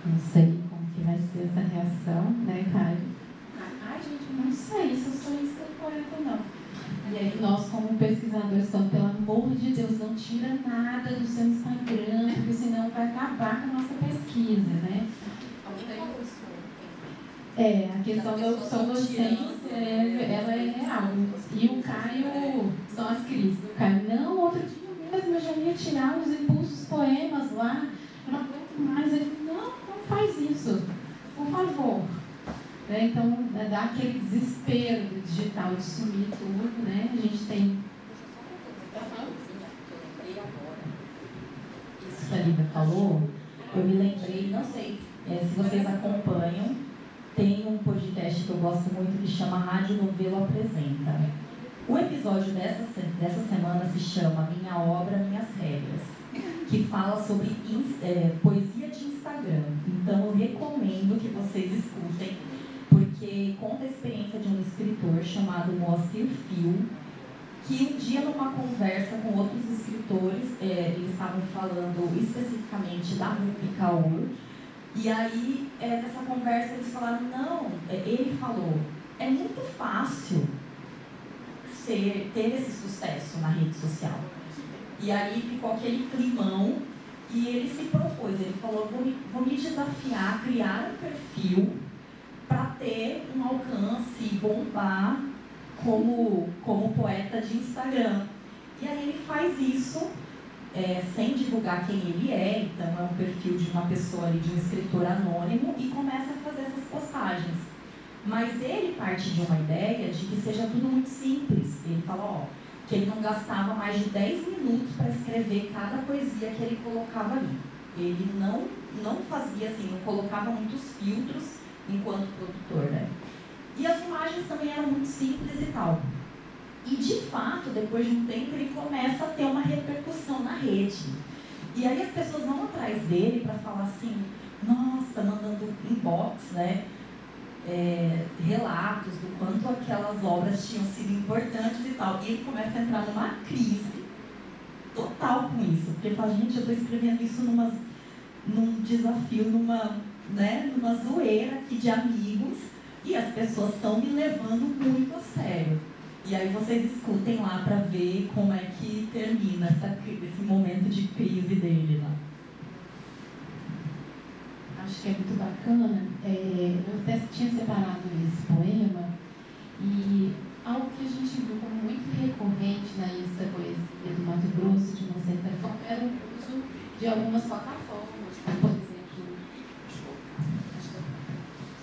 Speaker 1: Não sei como que vai ser essa reação, né, Caio? Ai, gente, eu não sei se eu sou Insta Poeta ou não. E aí nós, como pesquisadores, estamos, pelo amor de Deus, não tira nada do seu Instagram, porque senão vai acabar com a nossa pesquisa, né? A questão da opção docência, ela é real. E o Caio, são as crises. O Caio, não, outro dia mesmo eu já ia tirar os impulsos poemas lá, eu não aguento mais. Ele, não faz isso, por favor. Então, dá aquele desespero do digital de sumir tudo, né? A gente tem... Isso que a Lívia falou, eu me lembrei, não sei se vocês acompanham, tem um podcast que eu gosto muito que chama Rádio Novelo Apresenta. O episódio dessa semana se chama Minha Obra, Minhas Regras, que fala sobre poesia de Instagram. Então, eu recomendo que vocês escutem, porque conta a experiência de um escritor chamado Moacir Fio, que um dia, numa conversa com outros escritores, eles estavam falando especificamente da Rupi Kaur, e aí, nessa conversa, eles falaram, ele falou, é muito fácil ter esse sucesso na rede social. E aí ficou aquele climão, e ele se propôs, ele falou, vou me desafiar a criar um perfil para ter um alcance e bombar como poeta de Instagram. E aí ele faz isso sem divulgar quem ele é, então é um perfil de uma pessoa ali, de um escritor anônimo, e começa a fazer essas postagens. Mas ele parte de uma ideia de que seja tudo muito simples. Ele fala, que ele não gastava mais de 10 minutos para escrever cada poesia que ele colocava ali. Ele não fazia assim, não colocava muitos filtros enquanto produtor, né? E as imagens também eram muito simples e tal. E, de fato, depois de um tempo, ele começa a ter uma repercussão na rede. E aí as pessoas vão atrás dele para falar assim, nossa, mandando inbox, né? Relatos do quanto aquelas obras tinham sido importantes e tal. E ele começa a entrar numa crise total com isso. Porque ele fala, gente, eu estou escrevendo isso num desafio, numa zoeira aqui de amigos, e as pessoas estão me levando muito a sério. E aí vocês escutem lá para ver como é que termina esse momento de crise dele lá. Acho que é muito bacana. Eu até tinha separado esse poema, e algo que a gente viu como muito recorrente na Insta Poesia do Mato Grosso, de uma certa forma, era o uso de algumas plataformas,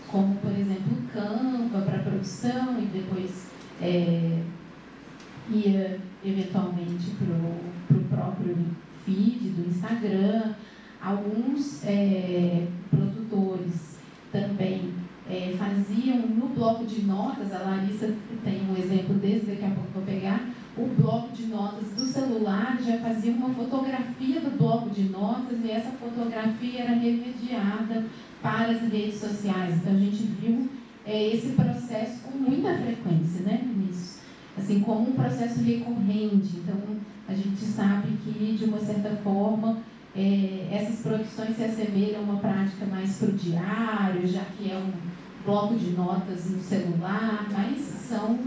Speaker 1: como por exemplo o Canva para produção, e depois ia eventualmente para o próprio feed do Instagram. Alguns produtores também faziam no bloco de notas. A Larissa tem um exemplo desse, daqui a pouco vou pegar, o bloco de notas do celular já fazia uma fotografia do bloco de notas e essa fotografia era remediada para as redes sociais. Então, a gente viu esse processo com muita frequência, né, nisso. Assim, como um processo recorrente. Então, a gente sabe que, de uma certa forma, essas produções se assemelham a uma prática mais para o diário, já que é um bloco de notas no celular, mas são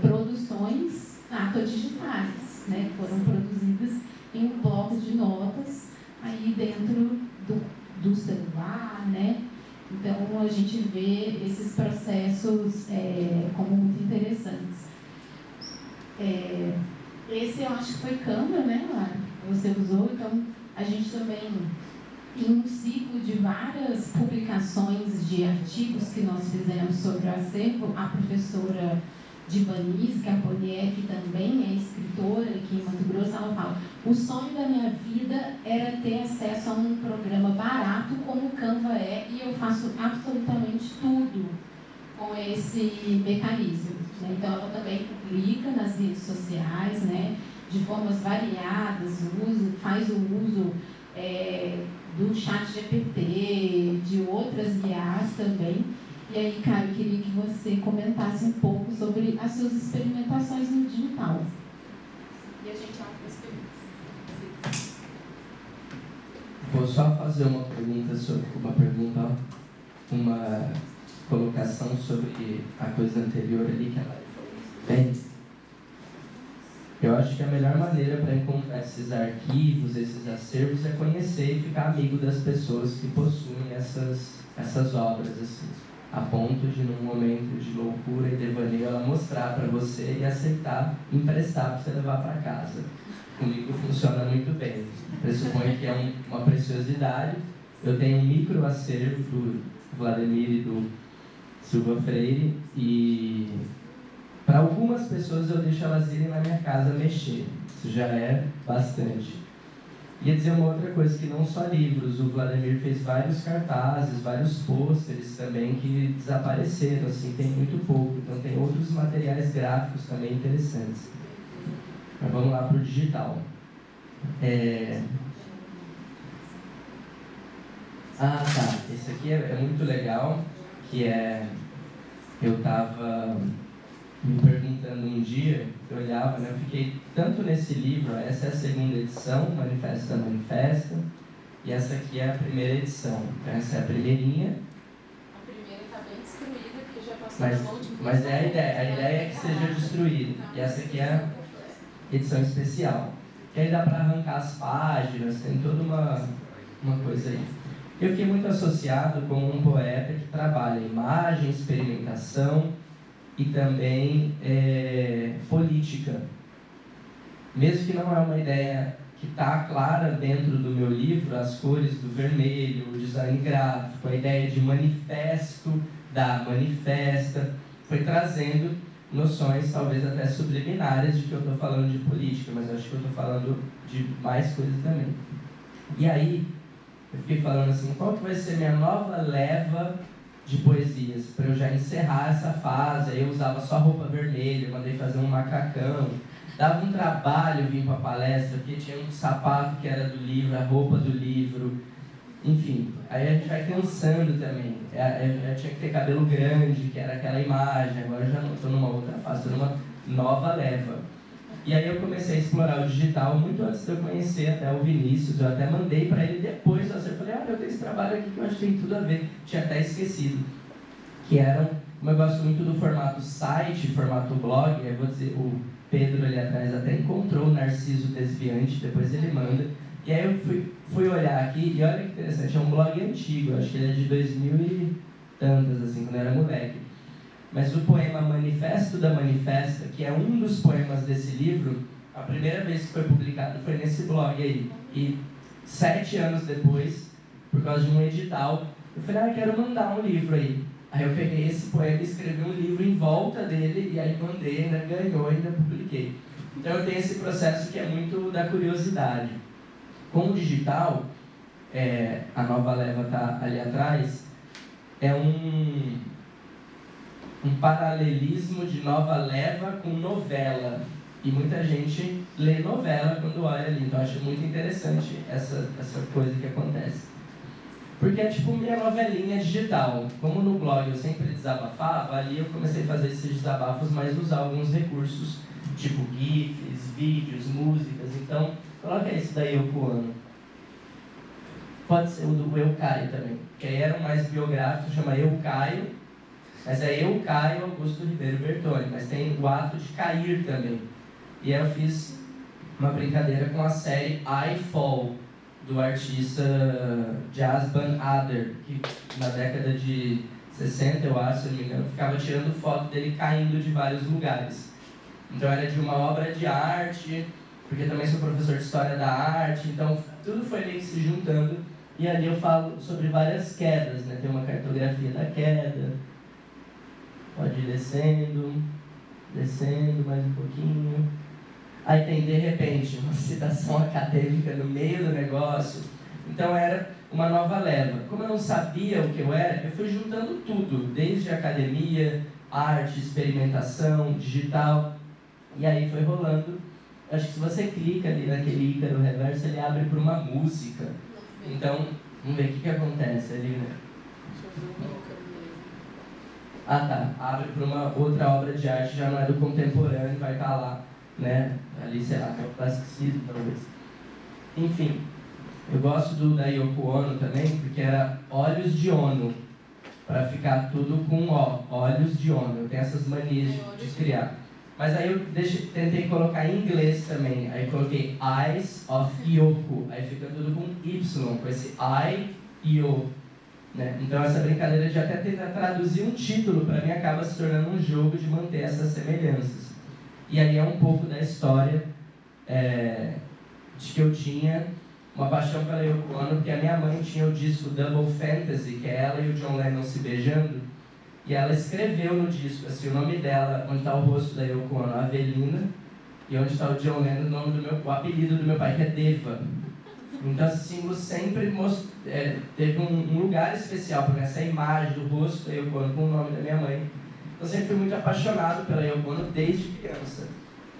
Speaker 1: produções digitais, né, que foram produzidas em um bloco de notas aí dentro do celular, né? Então, a gente vê esses processos como muito interessantes. Esse eu acho que foi Canva, né, Lara? Você usou, então a gente também, em um ciclo de várias publicações de artigos que nós fizemos sobre o acervo, a professora Divanise Carbonier, que também é escritora aqui em Mato Grosso, ela fala: o sonho da minha vida era ter acesso a um programa barato como o Canva é, e eu faço absolutamente tudo com esse mecanismo. Então, ela também publica nas redes sociais, né, de formas variadas, faz o uso do chat GPT, de outras IAs também. E aí, Caio, eu queria que você comentasse um pouco sobre as suas experimentações no digital. E a gente abre para as perguntas.
Speaker 4: Vou só fazer uma colocação sobre a coisa anterior ali que ela falou. Bem, eu acho que a melhor maneira para encontrar esses arquivos, esses acervos, é conhecer e ficar amigo das pessoas que possuem essas obras, assim, a ponto de, num momento de loucura e devaneio, ela mostrar para você e aceitar, emprestar para você levar para casa. Comigo funciona muito bem. Pressupõe que é uma preciosidade. Eu tenho um micro acervo do Vladimir e do Silva Freire, e para algumas pessoas eu deixo elas irem na minha casa mexer. Isso já é bastante. Ia dizer uma outra coisa, que não só livros, o Vladimir fez vários cartazes, vários pôsteres também que desapareceram, assim, tem muito pouco. Então tem outros materiais gráficos também interessantes. Mas vamos lá para o digital. Esse aqui é muito legal, que eu estava me perguntando um dia, eu olhava, né, eu fiquei tanto nesse livro, essa é a segunda edição, Manifesto da Manifesta, e essa aqui é a primeira edição. Então, essa é a primeirinha.
Speaker 1: A primeira está bem destruída, porque já passou na mão de
Speaker 4: Mas a ideia é que seja destruída. E essa aqui é a edição especial. Que aí dá para arrancar as páginas, tem toda uma coisa aí. Eu fiquei muito associado com um poeta que trabalha imagem, experimentação e também política. Mesmo que não é uma ideia que está clara dentro do meu livro, as cores do vermelho, o design gráfico, a ideia de manifesto, da manifesta, foi trazendo noções talvez até subliminares de que eu estou falando de política, mas acho que eu estou falando de mais coisas também. E aí, eu fiquei falando assim, qual que vai ser minha nova leva de poesias, para eu já encerrar essa fase. Aí eu usava só roupa vermelha, mandei fazer um macacão, dava um trabalho vir para a palestra, porque tinha um sapato que era do livro, a roupa do livro, enfim, aí a gente vai cansando também. Eu tinha que ter cabelo grande, que era aquela imagem, agora eu já não estou numa outra fase, estou numa nova leva. E aí eu comecei a explorar o digital muito antes de eu conhecer até o Vinícius. Eu até mandei para ele depois, eu falei, eu tenho esse trabalho aqui que eu acho que tem tudo a ver, tinha até esquecido. Que era, como eu gosto muito do formato site, formato blog, eu vou dizer, o Pedro ali atrás até encontrou o Narciso Desviante, depois ele manda. E aí eu fui olhar aqui, e olha que interessante, é um blog antigo, acho que ele é de 2000 e tantas, assim, quando eu era moleque. Mas o poema Manifesto da Manifesta, que é um dos poemas desse livro, a primeira vez que foi publicado foi nesse blog aí. E 7 anos depois, por causa de um edital, eu falei, eu quero mandar um livro aí. Aí eu peguei esse poema e escrevi um livro em volta dele, e aí mandei, ainda ganhou, ainda publiquei. Então eu tenho esse processo que é muito da curiosidade. Com o digital, a nova leva está ali atrás, é um paralelismo de nova leva com novela. E muita gente lê novela quando olha ali. Então, eu acho muito interessante essa coisa que acontece. Porque é tipo minha novelinha digital. Como no blog eu sempre desabafava, ali eu comecei a fazer esses desabafos, mas usar alguns recursos, tipo GIFs, vídeos, músicas. Então, coloca esse da Yoko Ono. Pode ser o do Eu Caio também, que aí era um mais biográfico, chama Eu Caio, mas é Eu Caio Augusto Ribeiro Bertoni, mas tem o ato de cair também. E aí eu fiz uma brincadeira com a série I Fall, do artista Jas Van Ader, que na década de 60, eu acho, se não me engano, ficava tirando foto dele caindo de vários lugares. Então era de uma obra de arte, porque também sou professor de História da Arte, então tudo foi meio que se juntando. E ali eu falo sobre várias quedas, né? Tem uma cartografia da queda, pode ir descendo mais um pouquinho. Aí tem, de repente, uma citação acadêmica no meio do negócio. Então era uma nova leva. Como eu não sabia o que eu era, eu fui juntando tudo, desde academia, arte, experimentação, digital. E aí foi rolando. Acho que se você clica ali naquele ícaro reverso, ele abre para uma música. Então, vamos ver o que acontece ali, né? Ah, tá. Abre para uma outra obra de arte, já não é do contemporâneo, vai estar lá, né? Ali, sei lá, que é o classicismo, talvez. Enfim, eu gosto da Yoko Ono também, porque era Olhos de Ono, para ficar tudo com O, Olhos de Ono. Eu tenho essas manias de criar. Mas aí eu tentei colocar em inglês também. Aí coloquei Eyes of Yoko. Aí fica tudo com Y, com esse I e O. Né? Então essa brincadeira de até tentar traduzir um título, para mim, acaba se tornando um jogo de manter essas semelhanças. E aí é um pouco da história de que eu tinha uma paixão pela Yoko Ono, porque a minha mãe tinha o disco Double Fantasy, que é ela e o John Lennon se beijando. E ela escreveu no disco, assim, o nome dela, onde está o rosto da Yoko Ono, Avelina, e onde está o John Lennon, o apelido do meu pai, que é Deva. Então, esse símbolo sempre teve um lugar especial para mim, essa imagem do rosto da Yoko Ono com o nome da minha mãe. Eu sempre fui muito apaixonado pela Yoko Ono desde criança.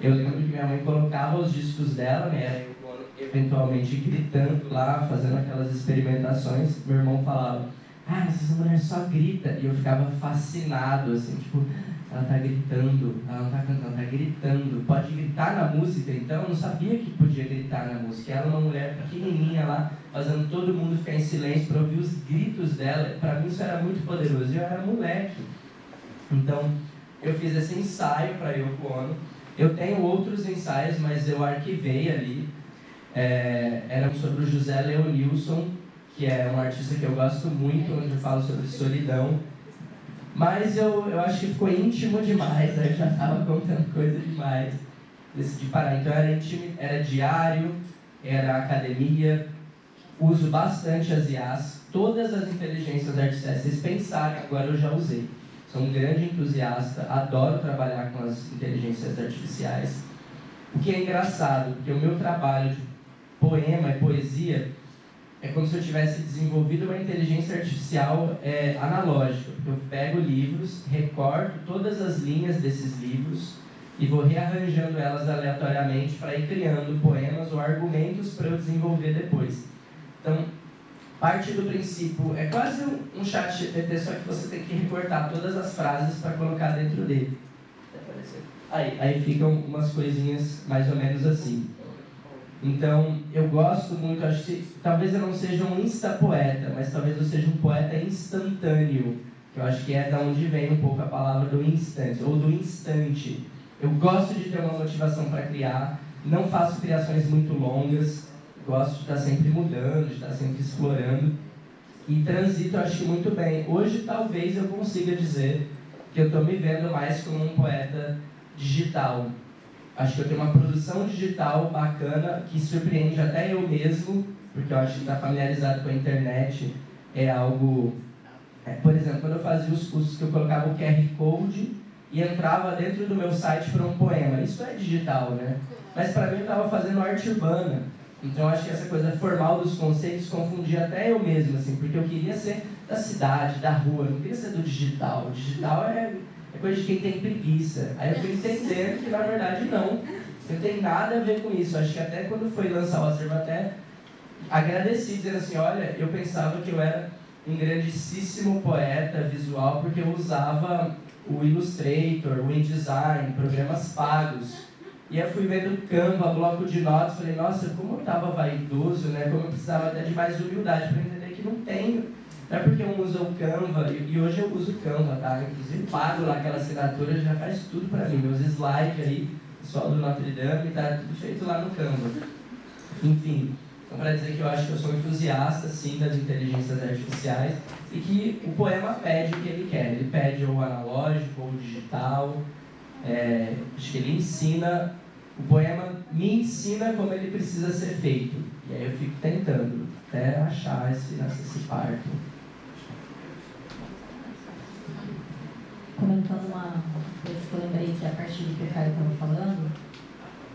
Speaker 4: Eu lembro que minha mãe colocava os discos dela, né, a Yoko Ono eventualmente gritando lá, fazendo aquelas experimentações. Meu irmão falava: ah, mas essa mulher só grita. E eu ficava fascinado, assim, tipo, ela tá gritando, ela não tá cantando, ela tá gritando. Pode gritar na música, então eu não sabia que podia gritar na música. Ela é uma mulher pequenininha lá, fazendo todo mundo ficar em silêncio para ouvir os gritos dela. Para mim isso era muito poderoso, eu era moleque. Então, eu fiz esse ensaio para Yoko Ono. Eu tenho outros ensaios, mas eu arquivei ali. Era sobre o José Leonilson, que é um artista que eu gosto muito, onde eu falo sobre solidão. Mas eu acho que ficou íntimo demais, aí eu já estava contando coisa demais. Decidi parar. Então era diário, era academia, uso bastante as IAs, todas as inteligências artificiais. Vocês pensarem, agora eu já usei. Sou um grande entusiasta, adoro trabalhar com as inteligências artificiais. O que é engraçado, porque o meu trabalho de poema e poesia é como se eu tivesse desenvolvido uma inteligência artificial analógica. Eu pego livros, recorto todas as linhas desses livros e vou rearranjando elas aleatoriamente para ir criando poemas ou argumentos para eu desenvolver depois. Então, parte do princípio é quase um chat GPT, só que você tem que recortar todas as frases para colocar dentro dele. Aí ficam umas coisinhas mais ou menos assim. Então, eu gosto muito, acho que talvez eu não seja um insta-poeta, mas talvez eu seja um poeta instantâneo, que eu acho que é da onde vem um pouco a palavra do instante, ou do instante. Eu gosto de ter uma motivação para criar, não faço criações muito longas, gosto de estar sempre mudando, de estar sempre explorando, e transito, acho que muito bem. Hoje, talvez eu consiga dizer que eu estou me vendo mais como um poeta digital. Acho que eu tenho uma produção digital bacana, que surpreende até eu mesmo, porque eu acho que estar familiarizado com a internet é algo... por exemplo, quando eu fazia os cursos que eu colocava o QR Code e entrava dentro do meu site para um poema. Isso é digital, né? Mas para mim eu estava fazendo arte urbana. Então acho que essa coisa formal dos conceitos confundia até eu mesmo, assim, porque eu queria ser da cidade, da rua, não queria ser do digital. O digital é coisa de quem tem preguiça. Aí eu fui entendendo que, na verdade, não. Não tem nada a ver com isso. Acho que até quando foi lançar o acervo, até agradeci, dizendo assim, olha, eu pensava que eu era um grandíssimo poeta visual, porque eu usava o Illustrator, o InDesign, programas pagos. E eu fui vendo o Canva, bloco de notas, falei, nossa, como eu estava vaidoso, né? Como eu precisava até de mais humildade para entender que não tenho. Não é porque eu uso o Canva, e hoje eu uso o Canva, tá? Inclusive pago lá aquela assinatura, já faz tudo para mim. Meus slides aí, pessoal do Notre Dame, tá tudo feito lá no Canva. Enfim, então para dizer que eu acho que eu sou entusiasta, sim, das inteligências artificiais, e que o poema pede o que ele quer. Ele pede ou analógico ou digital. Acho que ele ensina, o poema me ensina como ele precisa ser feito. E aí eu fico tentando até achar esse parto.
Speaker 3: Comentando uma coisa que eu lembrei que a partir do que o Caio estava falando,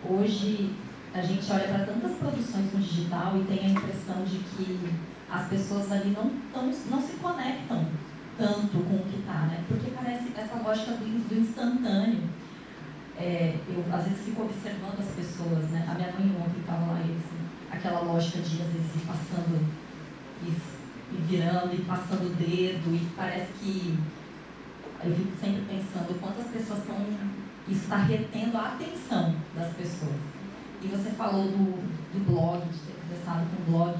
Speaker 3: hoje a gente olha para tantas produções no digital e tem a impressão de que as pessoas ali não se conectam tanto com o que está, né? Porque parece essa lógica do instantâneo. Eu às vezes fico observando as pessoas, né? A minha mãe ontem estava lá e assim, aquela lógica de às vezes ir passando e virando e passando o dedo, e parece que eu fico sempre pensando quantas pessoas estão, isso está retendo a atenção das pessoas. E você falou do blog, de ter começado com blog.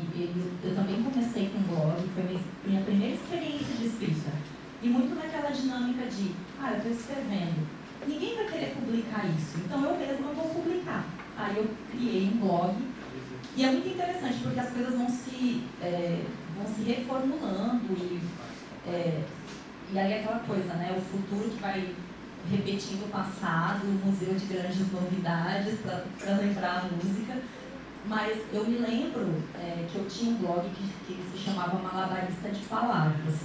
Speaker 3: Eu também comecei com blog, foi minha primeira experiência de escrita. E muito naquela dinâmica de, eu estou escrevendo, ninguém vai querer publicar isso, então eu mesma vou publicar. Aí eu criei um blog, e é muito interessante, porque as coisas vão se reformulando, e aí é aquela coisa, né, o futuro que vai repetindo o passado, o museu de grandes novidades, para lembrar a música. Mas eu me lembro que eu tinha um blog que se chamava Malabarista de Palavras.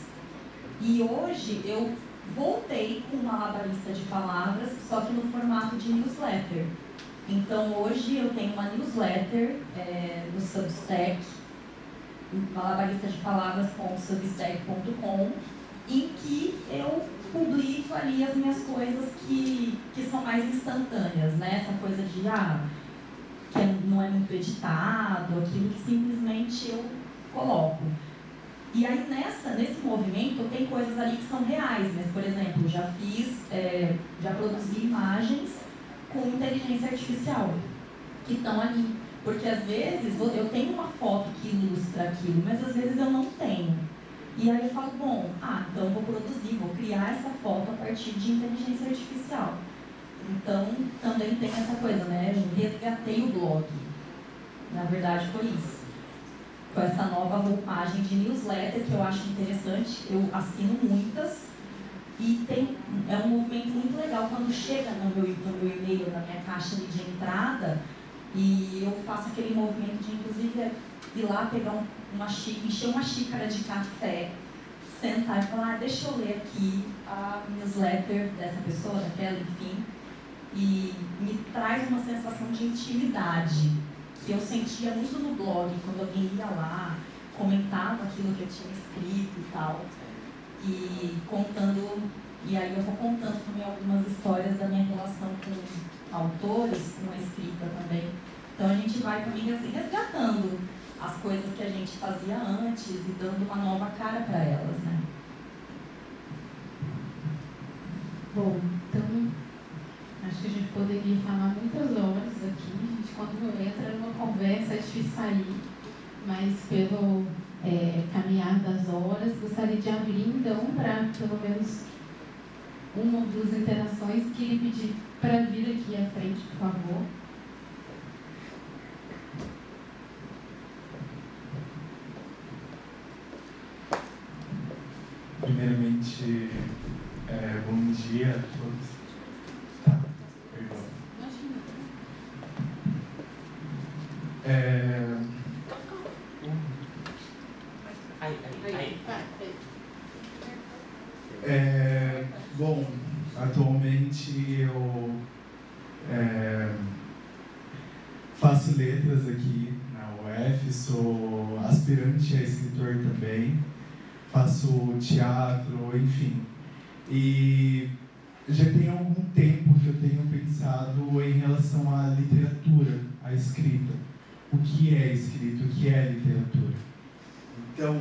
Speaker 3: E hoje eu voltei com o Malabarista de Palavras, só que no formato de newsletter. Então hoje eu tenho uma newsletter no Substack, malabaristadepalavras.substack.com, em que eu publico ali as minhas coisas que são mais instantâneas, né? Essa coisa de, que não é muito editado, aquilo que simplesmente eu coloco. E aí nesse movimento tem coisas ali que são reais, mas, por exemplo, já produzi imagens com inteligência artificial, que estão ali. Porque às vezes eu tenho uma foto que ilustra aquilo, mas às vezes eu não tenho. E aí eu falo, então eu vou produzir, vou criar essa foto a partir de inteligência artificial. Então, também tem essa coisa, né? Eu resgatei o blog. Na verdade, foi isso. Com essa nova roupagem de newsletter, que eu acho interessante, eu assino muitas. E é um movimento muito legal quando chega no meu e-mail, na minha caixa de entrada, e eu faço aquele movimento de, inclusive, ir lá pegar encher uma xícara de café, sentar e falar, deixa eu ler aqui a newsletter dessa pessoa, daquela, enfim, e me traz uma sensação de intimidade, que eu sentia muito no blog, quando alguém ia lá, comentava aquilo que eu tinha escrito e tal, e aí eu vou contando também algumas histórias da minha relação com autores, com a escrita também. Então a gente vai também resgatando as coisas que a gente fazia antes e dando uma nova cara para elas, né?
Speaker 1: Bom, então acho que a gente poderia falar muitas horas aqui. A gente, quando entra numa conversa, é difícil sair, mas pelo caminhar das horas, gostaria de abrir então para pelo menos uma ou duas interações. Queria pedir para vir aqui à frente, por favor.
Speaker 5: Primeiramente, bom dia a todos. Tá, perdão. Bom, atualmente eu faço letras aqui na UF, sou aspirante a escritor também, faço teatro, enfim. E já tem algum tempo que eu tenho pensado em relação à literatura, à escrita. O que é escrita, o que é literatura? Então,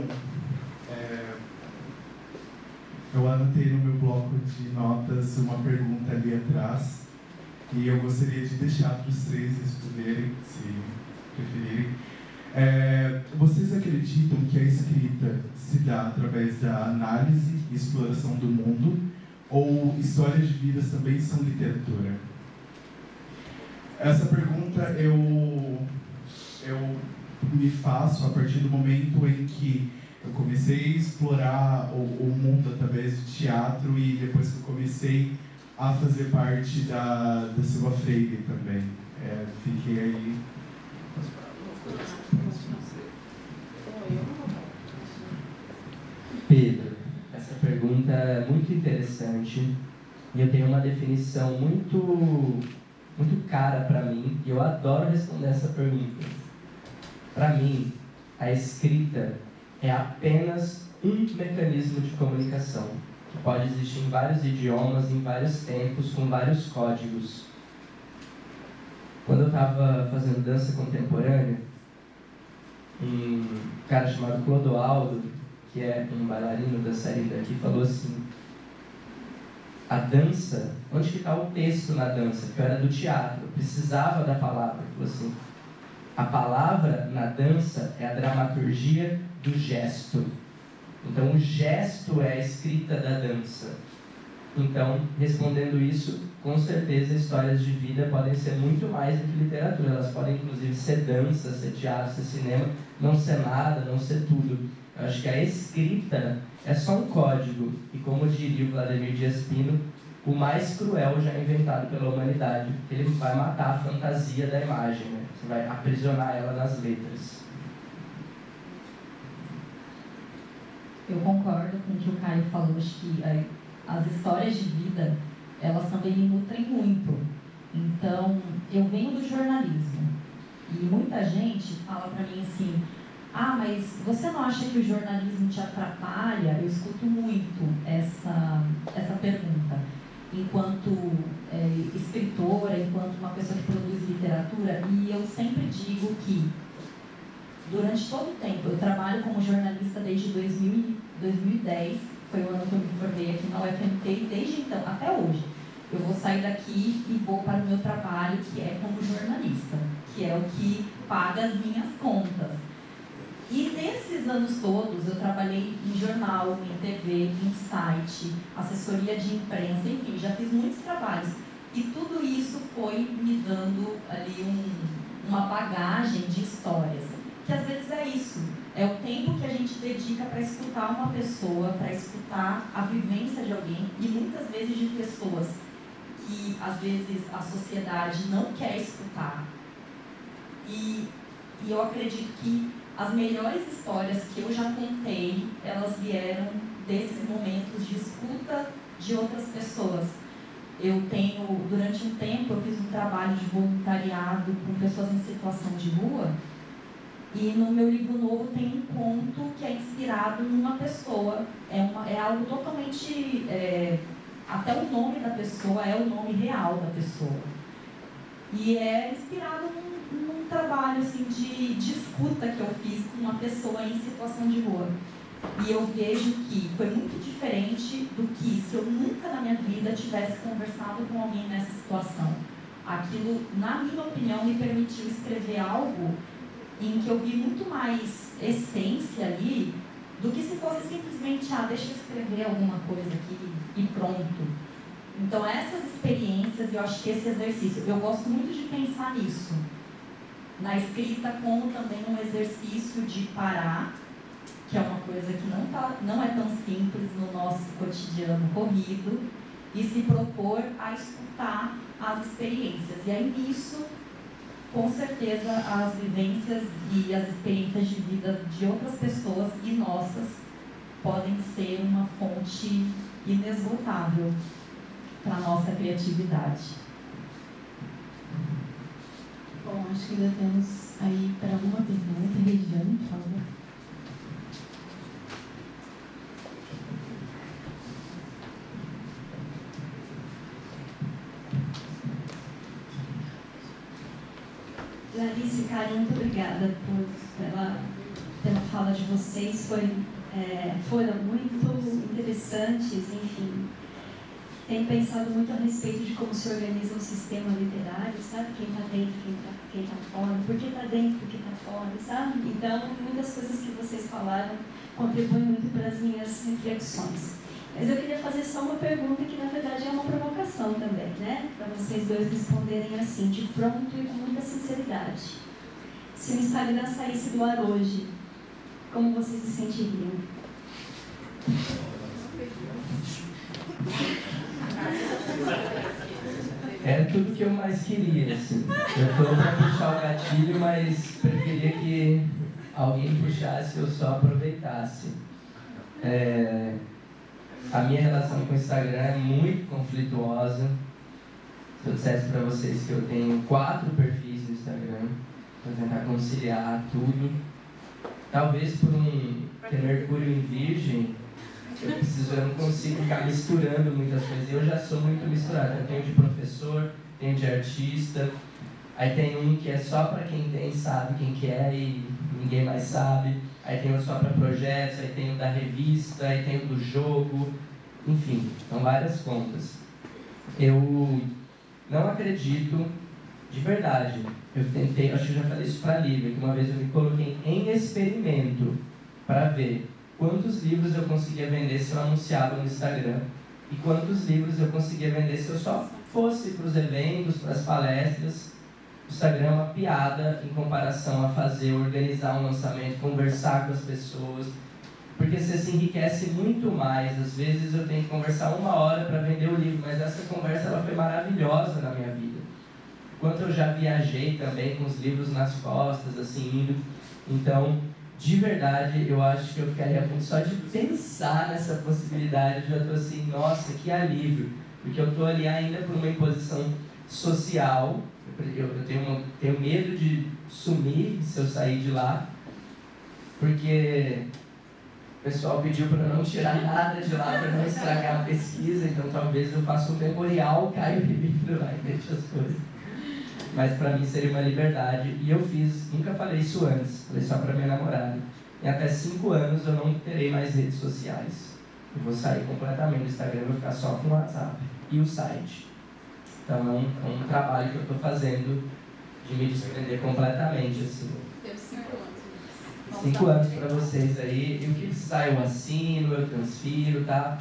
Speaker 5: eu anotei no meu bloco de notas uma pergunta ali atrás e eu gostaria de deixar para os três responderem, se preferirem. Vocês acreditam que a escrita se dá através da análise e exploração do mundo, ou histórias de vidas também são literatura? Essa pergunta eu me faço a partir do momento em que eu comecei a explorar o mundo através de teatro e depois que eu comecei a fazer parte da Silva Freire também. Fiquei aí.
Speaker 4: Pedro, essa pergunta é muito interessante e eu tenho uma definição muito cara para mim e eu adoro responder essa pergunta. Para mim, a escrita é apenas um mecanismo de comunicação que pode existir em vários idiomas, em vários tempos, com vários códigos. Quando eu estava fazendo dança contemporânea, um cara chamado Clodoaldo, que é um bailarino da série daqui, falou assim: a dança, onde que está o texto na dança? Porque eu era do teatro, eu precisava da palavra. Ele falou assim: a palavra na dança é a dramaturgia do gesto. Então o gesto é a escrita da dança. Então, respondendo isso, com certeza histórias de vida podem ser muito mais do que literatura. Elas podem inclusive ser dança, ser teatro, ser cinema, não ser nada, não ser tudo. Eu acho que a escrita é só um código, e como diria o Vladimir Dias Pino, o mais cruel já inventado pela humanidade, ele vai matar a fantasia da imagem, né? Você vai aprisionar ela nas letras.
Speaker 3: Eu concordo com o que o Caio falou, acho que as histórias de vida, elas também me nutrem muito. Então, eu venho do jornalismo, e muita gente fala para mim assim: ah, mas você não acha que o jornalismo te atrapalha? Eu escuto muito essa pergunta. Enquanto escritora, enquanto uma pessoa que produz literatura, e eu sempre digo que, durante todo o tempo, eu trabalho como jornalista desde 2010, foi o ano que eu me formei aqui na UFMT, e desde então, até hoje, eu vou sair daqui e vou para o meu trabalho, que é como jornalista, que é o que paga as minhas contas. E nesses anos todos, eu trabalhei em jornal, em TV, em site, assessoria de imprensa, enfim, já fiz muitos trabalhos. E tudo isso foi me dando ali uma bagagem de histórias, que às vezes é isso, é o tempo que a gente dedica para escutar uma pessoa, para escutar a vivência de alguém, e muitas vezes de pessoas que às vezes a sociedade não quer escutar. E eu acredito que as melhores histórias que eu já contei, elas vieram desses momentos de escuta de outras pessoas. Durante um tempo, eu fiz um trabalho de voluntariado com pessoas em situação de rua, e no meu livro novo tem um conto que é inspirado numa pessoa, é algo totalmente, até o nome da pessoa é o nome real da pessoa. E é inspirado num trabalho assim, de escuta que eu fiz com uma pessoa em situação de rua. E eu vejo que foi muito diferente do que se eu nunca na minha vida tivesse conversado com alguém nessa situação. Aquilo, na minha opinião, me permitiu escrever algo em que eu vi muito mais essência ali do que se fosse simplesmente, deixa eu escrever alguma coisa aqui e pronto. Então, essas experiências, eu acho que esse exercício, eu gosto muito de pensar nisso, na escrita, como também um exercício de parar, que é uma coisa que não é tão simples no nosso cotidiano corrido, e se propor a escutar as experiências. E aí, nisso, com certeza, as vivências e as experiências de vida de outras pessoas e nossas podem ser uma fonte inesgotável para a nossa criatividade.
Speaker 1: Bom, acho que ainda temos aí para uma pergunta. Regiane, por favor.
Speaker 3: Alice, Karen, muito obrigada pela fala de vocês. Foram muito interessantes, enfim. Tenho pensado muito a respeito de como se organiza um sistema literário, sabe? Quem está dentro, quem está fora, por que está dentro, por que está fora, sabe? Então, muitas coisas que vocês falaram contribuem muito para as minhas reflexões. Mas eu queria fazer só uma pergunta que, na verdade, é uma provocação também, né? Para vocês dois responderem assim, de pronto e com muita sinceridade. Se o Instagram saísse do ar hoje, como vocês se sentiriam?
Speaker 4: É tudo que eu mais queria, assim. Eu estou para puxar o gatilho, mas preferia que alguém puxasse e eu só aproveitasse. A minha relação com o Instagram é muito conflituosa. Se eu dissesse para vocês que eu tenho 4 perfis no Instagram, para tentar conciliar tudo, talvez por ter Mercúrio em Virgem, eu não consigo ficar misturando muitas coisas. Eu já sou muito misturado. Eu tenho de professor, tenho de artista, aí tem um que é só para quem tem, sabe quem que é e ninguém mais sabe. Aí tem outro só para projetos, aí tem o da revista, aí tem o do jogo, enfim, são várias contas. Eu não acredito, de verdade, eu tentei, acho que eu já falei isso para a Lívia, que uma vez eu me coloquei em experimento para ver quantos livros eu conseguia vender se eu anunciava no Instagram e quantos livros eu conseguia vender se eu só fosse para os eventos, para as palestras. O Instagram é uma piada em comparação a organizar um lançamento, conversar com as pessoas, porque você se enriquece muito mais. Às vezes eu tenho que conversar 1 hora para vender o livro, mas essa conversa ela foi maravilhosa na minha vida. Quanto eu já viajei também com os livros nas costas, assim, indo. Então, de verdade, eu acho que eu ficaria muito só de pensar nessa possibilidade. Eu já estou assim, nossa, que alívio, porque eu estou ali ainda por uma imposição social. Eu tenho medo de sumir se eu sair de lá, porque o pessoal pediu para não tirar nada de lá, para não estragar a pesquisa, então talvez eu faça um memorial, caio o livro lá e deixe as coisas. Mas para mim seria uma liberdade, e eu nunca falei isso antes, falei só para minha namorada. Em até 5 anos eu não terei mais redes sociais. Eu vou sair completamente do Instagram, vou ficar só com o WhatsApp e o site. Então é um trabalho que eu estou fazendo de me desprender completamente, assim.
Speaker 1: Temos 5 anos.
Speaker 4: 5 anos para vocês aí. E o que precisar eu assino, eu transfiro, tá?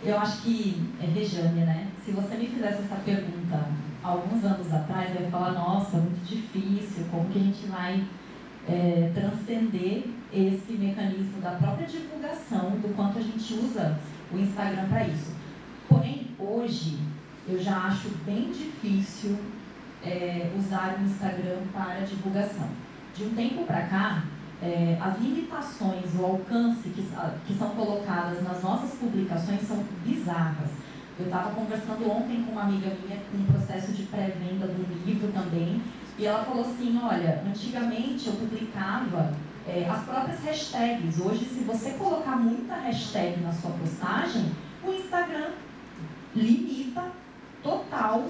Speaker 3: Eu acho que é Rejane, né? Se você me fizesse essa pergunta alguns anos atrás, eu ia falar, nossa, muito difícil, como que a gente vai transcender esse mecanismo da própria divulgação, do quanto a gente usa o Instagram para isso. Porém, hoje, eu já acho bem difícil usar o Instagram para divulgação. De um tempo para cá, as limitações, o alcance que são colocadas nas nossas publicações são bizarras. Eu estava conversando ontem com uma amiga minha com um processo de pré-venda de um livro também, e ela falou assim, olha, antigamente eu publicava as próprias hashtags. Hoje, se você colocar muita hashtag na sua postagem, o Instagram limita total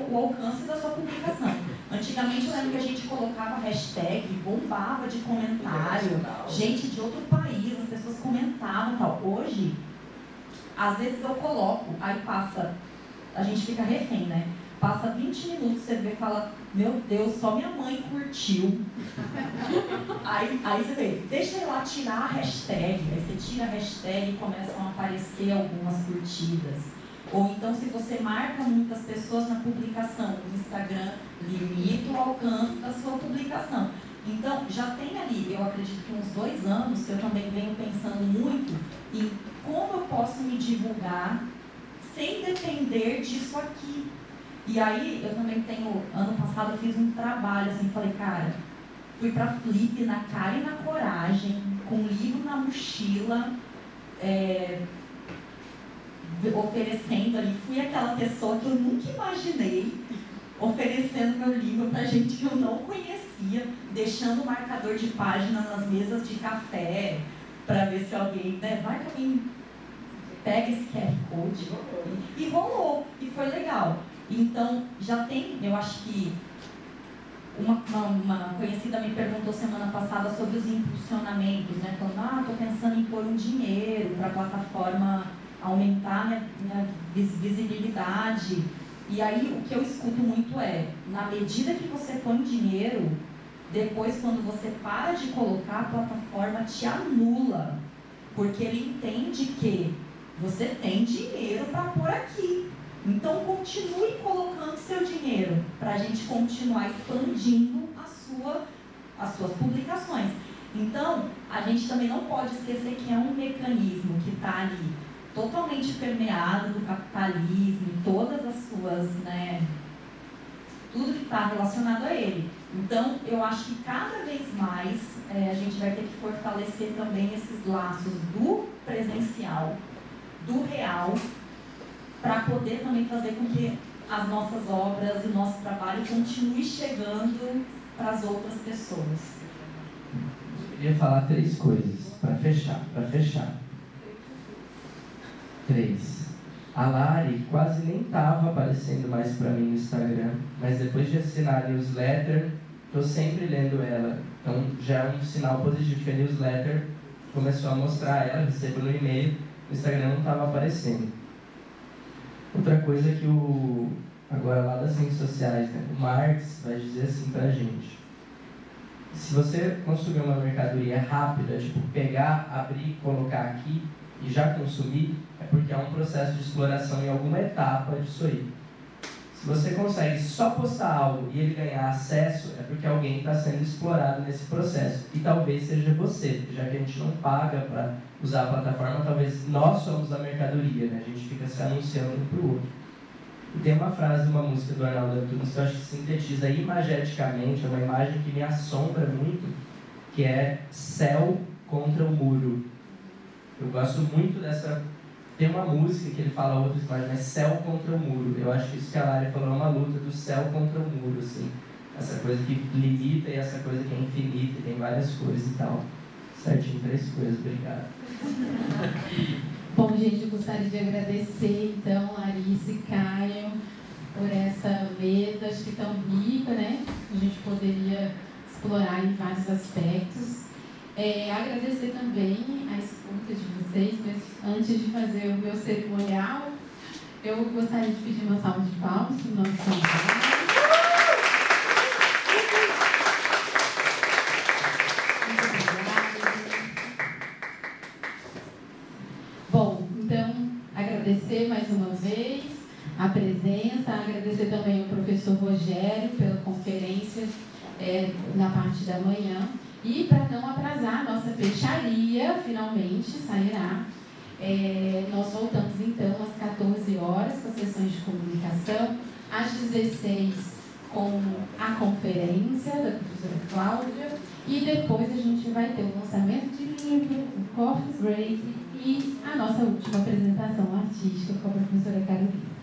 Speaker 3: o alcance da sua publicação. Antigamente eu lembro que a gente colocava hashtag, bombava de comentário, gente de outro país, as pessoas comentavam e tal. Hoje, às vezes eu coloco, aí passa, a gente fica refém, né? Passa 20 minutos, você vê e fala, meu Deus, só minha mãe curtiu. Aí você vê, deixa eu lá tirar a hashtag, aí você tira a hashtag e começam a aparecer algumas curtidas. Ou então, se você marca muitas pessoas na publicação, o Instagram limita o alcance da sua publicação. Então, já tem ali, eu acredito que uns 2 anos, que eu também venho pensando muito em como eu posso me divulgar sem depender disso aqui. E aí, eu também ano passado eu fiz um trabalho, assim, falei, cara, fui pra Flip na cara e na coragem, com um livro na mochila, oferecendo ali, fui aquela pessoa que eu nunca imaginei oferecendo meu livro para gente que eu não conhecia, deixando o marcador de página nas mesas de café para ver se alguém, vai que alguém pega esse QR Code e rolou, e foi legal. Então, já tem, eu acho que uma conhecida me perguntou semana passada sobre os impulsionamentos, né? Falando, estou pensando em pôr um dinheiro para a plataforma aumentar minha visibilidade. E aí, o que eu escuto muito é, na medida que você põe dinheiro, depois, quando você para de colocar, a plataforma te anula. Porque ele entende que você tem dinheiro para pôr aqui. Então, continue colocando seu dinheiro para a gente continuar expandindo as suas publicações. Então, a gente também não pode esquecer que é um mecanismo que está ali totalmente permeado do capitalismo, todas as suas, tudo que está relacionado a ele. Então, eu acho que cada vez mais a gente vai ter que fortalecer também esses laços do presencial, do real, para poder também fazer com que as nossas obras e o nosso trabalho continue chegando para as outras pessoas.
Speaker 4: Eu queria falar 3 coisas, para fechar. 3. A Lari quase nem estava aparecendo mais para mim no Instagram, mas depois de assinar a newsletter, estou sempre lendo ela. Então já é um sinal positivo que a newsletter começou a mostrar ela, recebo no e-mail, no Instagram não estava aparecendo. Outra coisa que agora lá das redes sociais, o Marx vai dizer assim pra gente: se você consumir uma mercadoria rápida, tipo pegar, abrir, colocar aqui e já consumir, é porque há um processo de exploração em alguma etapa disso aí. Se você consegue só postar algo e ele ganhar acesso, é porque alguém está sendo explorado nesse processo. E talvez seja você, já que a gente não paga para usar a plataforma, talvez nós somos a mercadoria, né? A gente fica se anunciando um para o outro. E tem uma frase de uma música do Arnaldo Antunes que eu acho que sintetiza imageticamente, é uma imagem que me assombra muito, que é céu contra o muro. Eu gosto muito dessa... Tem uma música que ele fala outras imagens, mas céu contra o muro. Eu acho que isso que a Lari falou é uma luta do céu contra o muro, assim. Essa coisa que limita e essa coisa que é infinita e tem várias coisas e tal. Certinho, 3 coisas. Obrigado.
Speaker 1: Bom, gente, eu gostaria de agradecer, então, Larissa e Caio, por essa mesa, acho que tão rica, né? A gente poderia explorar em vários aspectos. Agradecer também a escuta de vocês, mas antes de fazer o meu cerimonial, eu gostaria de pedir uma salva de palmas para o nosso convidado. Bom, então, agradecer mais uma vez a presença, agradecer também ao professor Rogério pela conferência na parte da manhã. E para não atrasar, nossa fecharia finalmente sairá. Nós voltamos então às 14 horas com as sessões de comunicação, às 16 com a conferência da professora Cláudia, e depois a gente vai ter o lançamento de livro, o coffee break e a nossa última apresentação artística com a professora Carolina.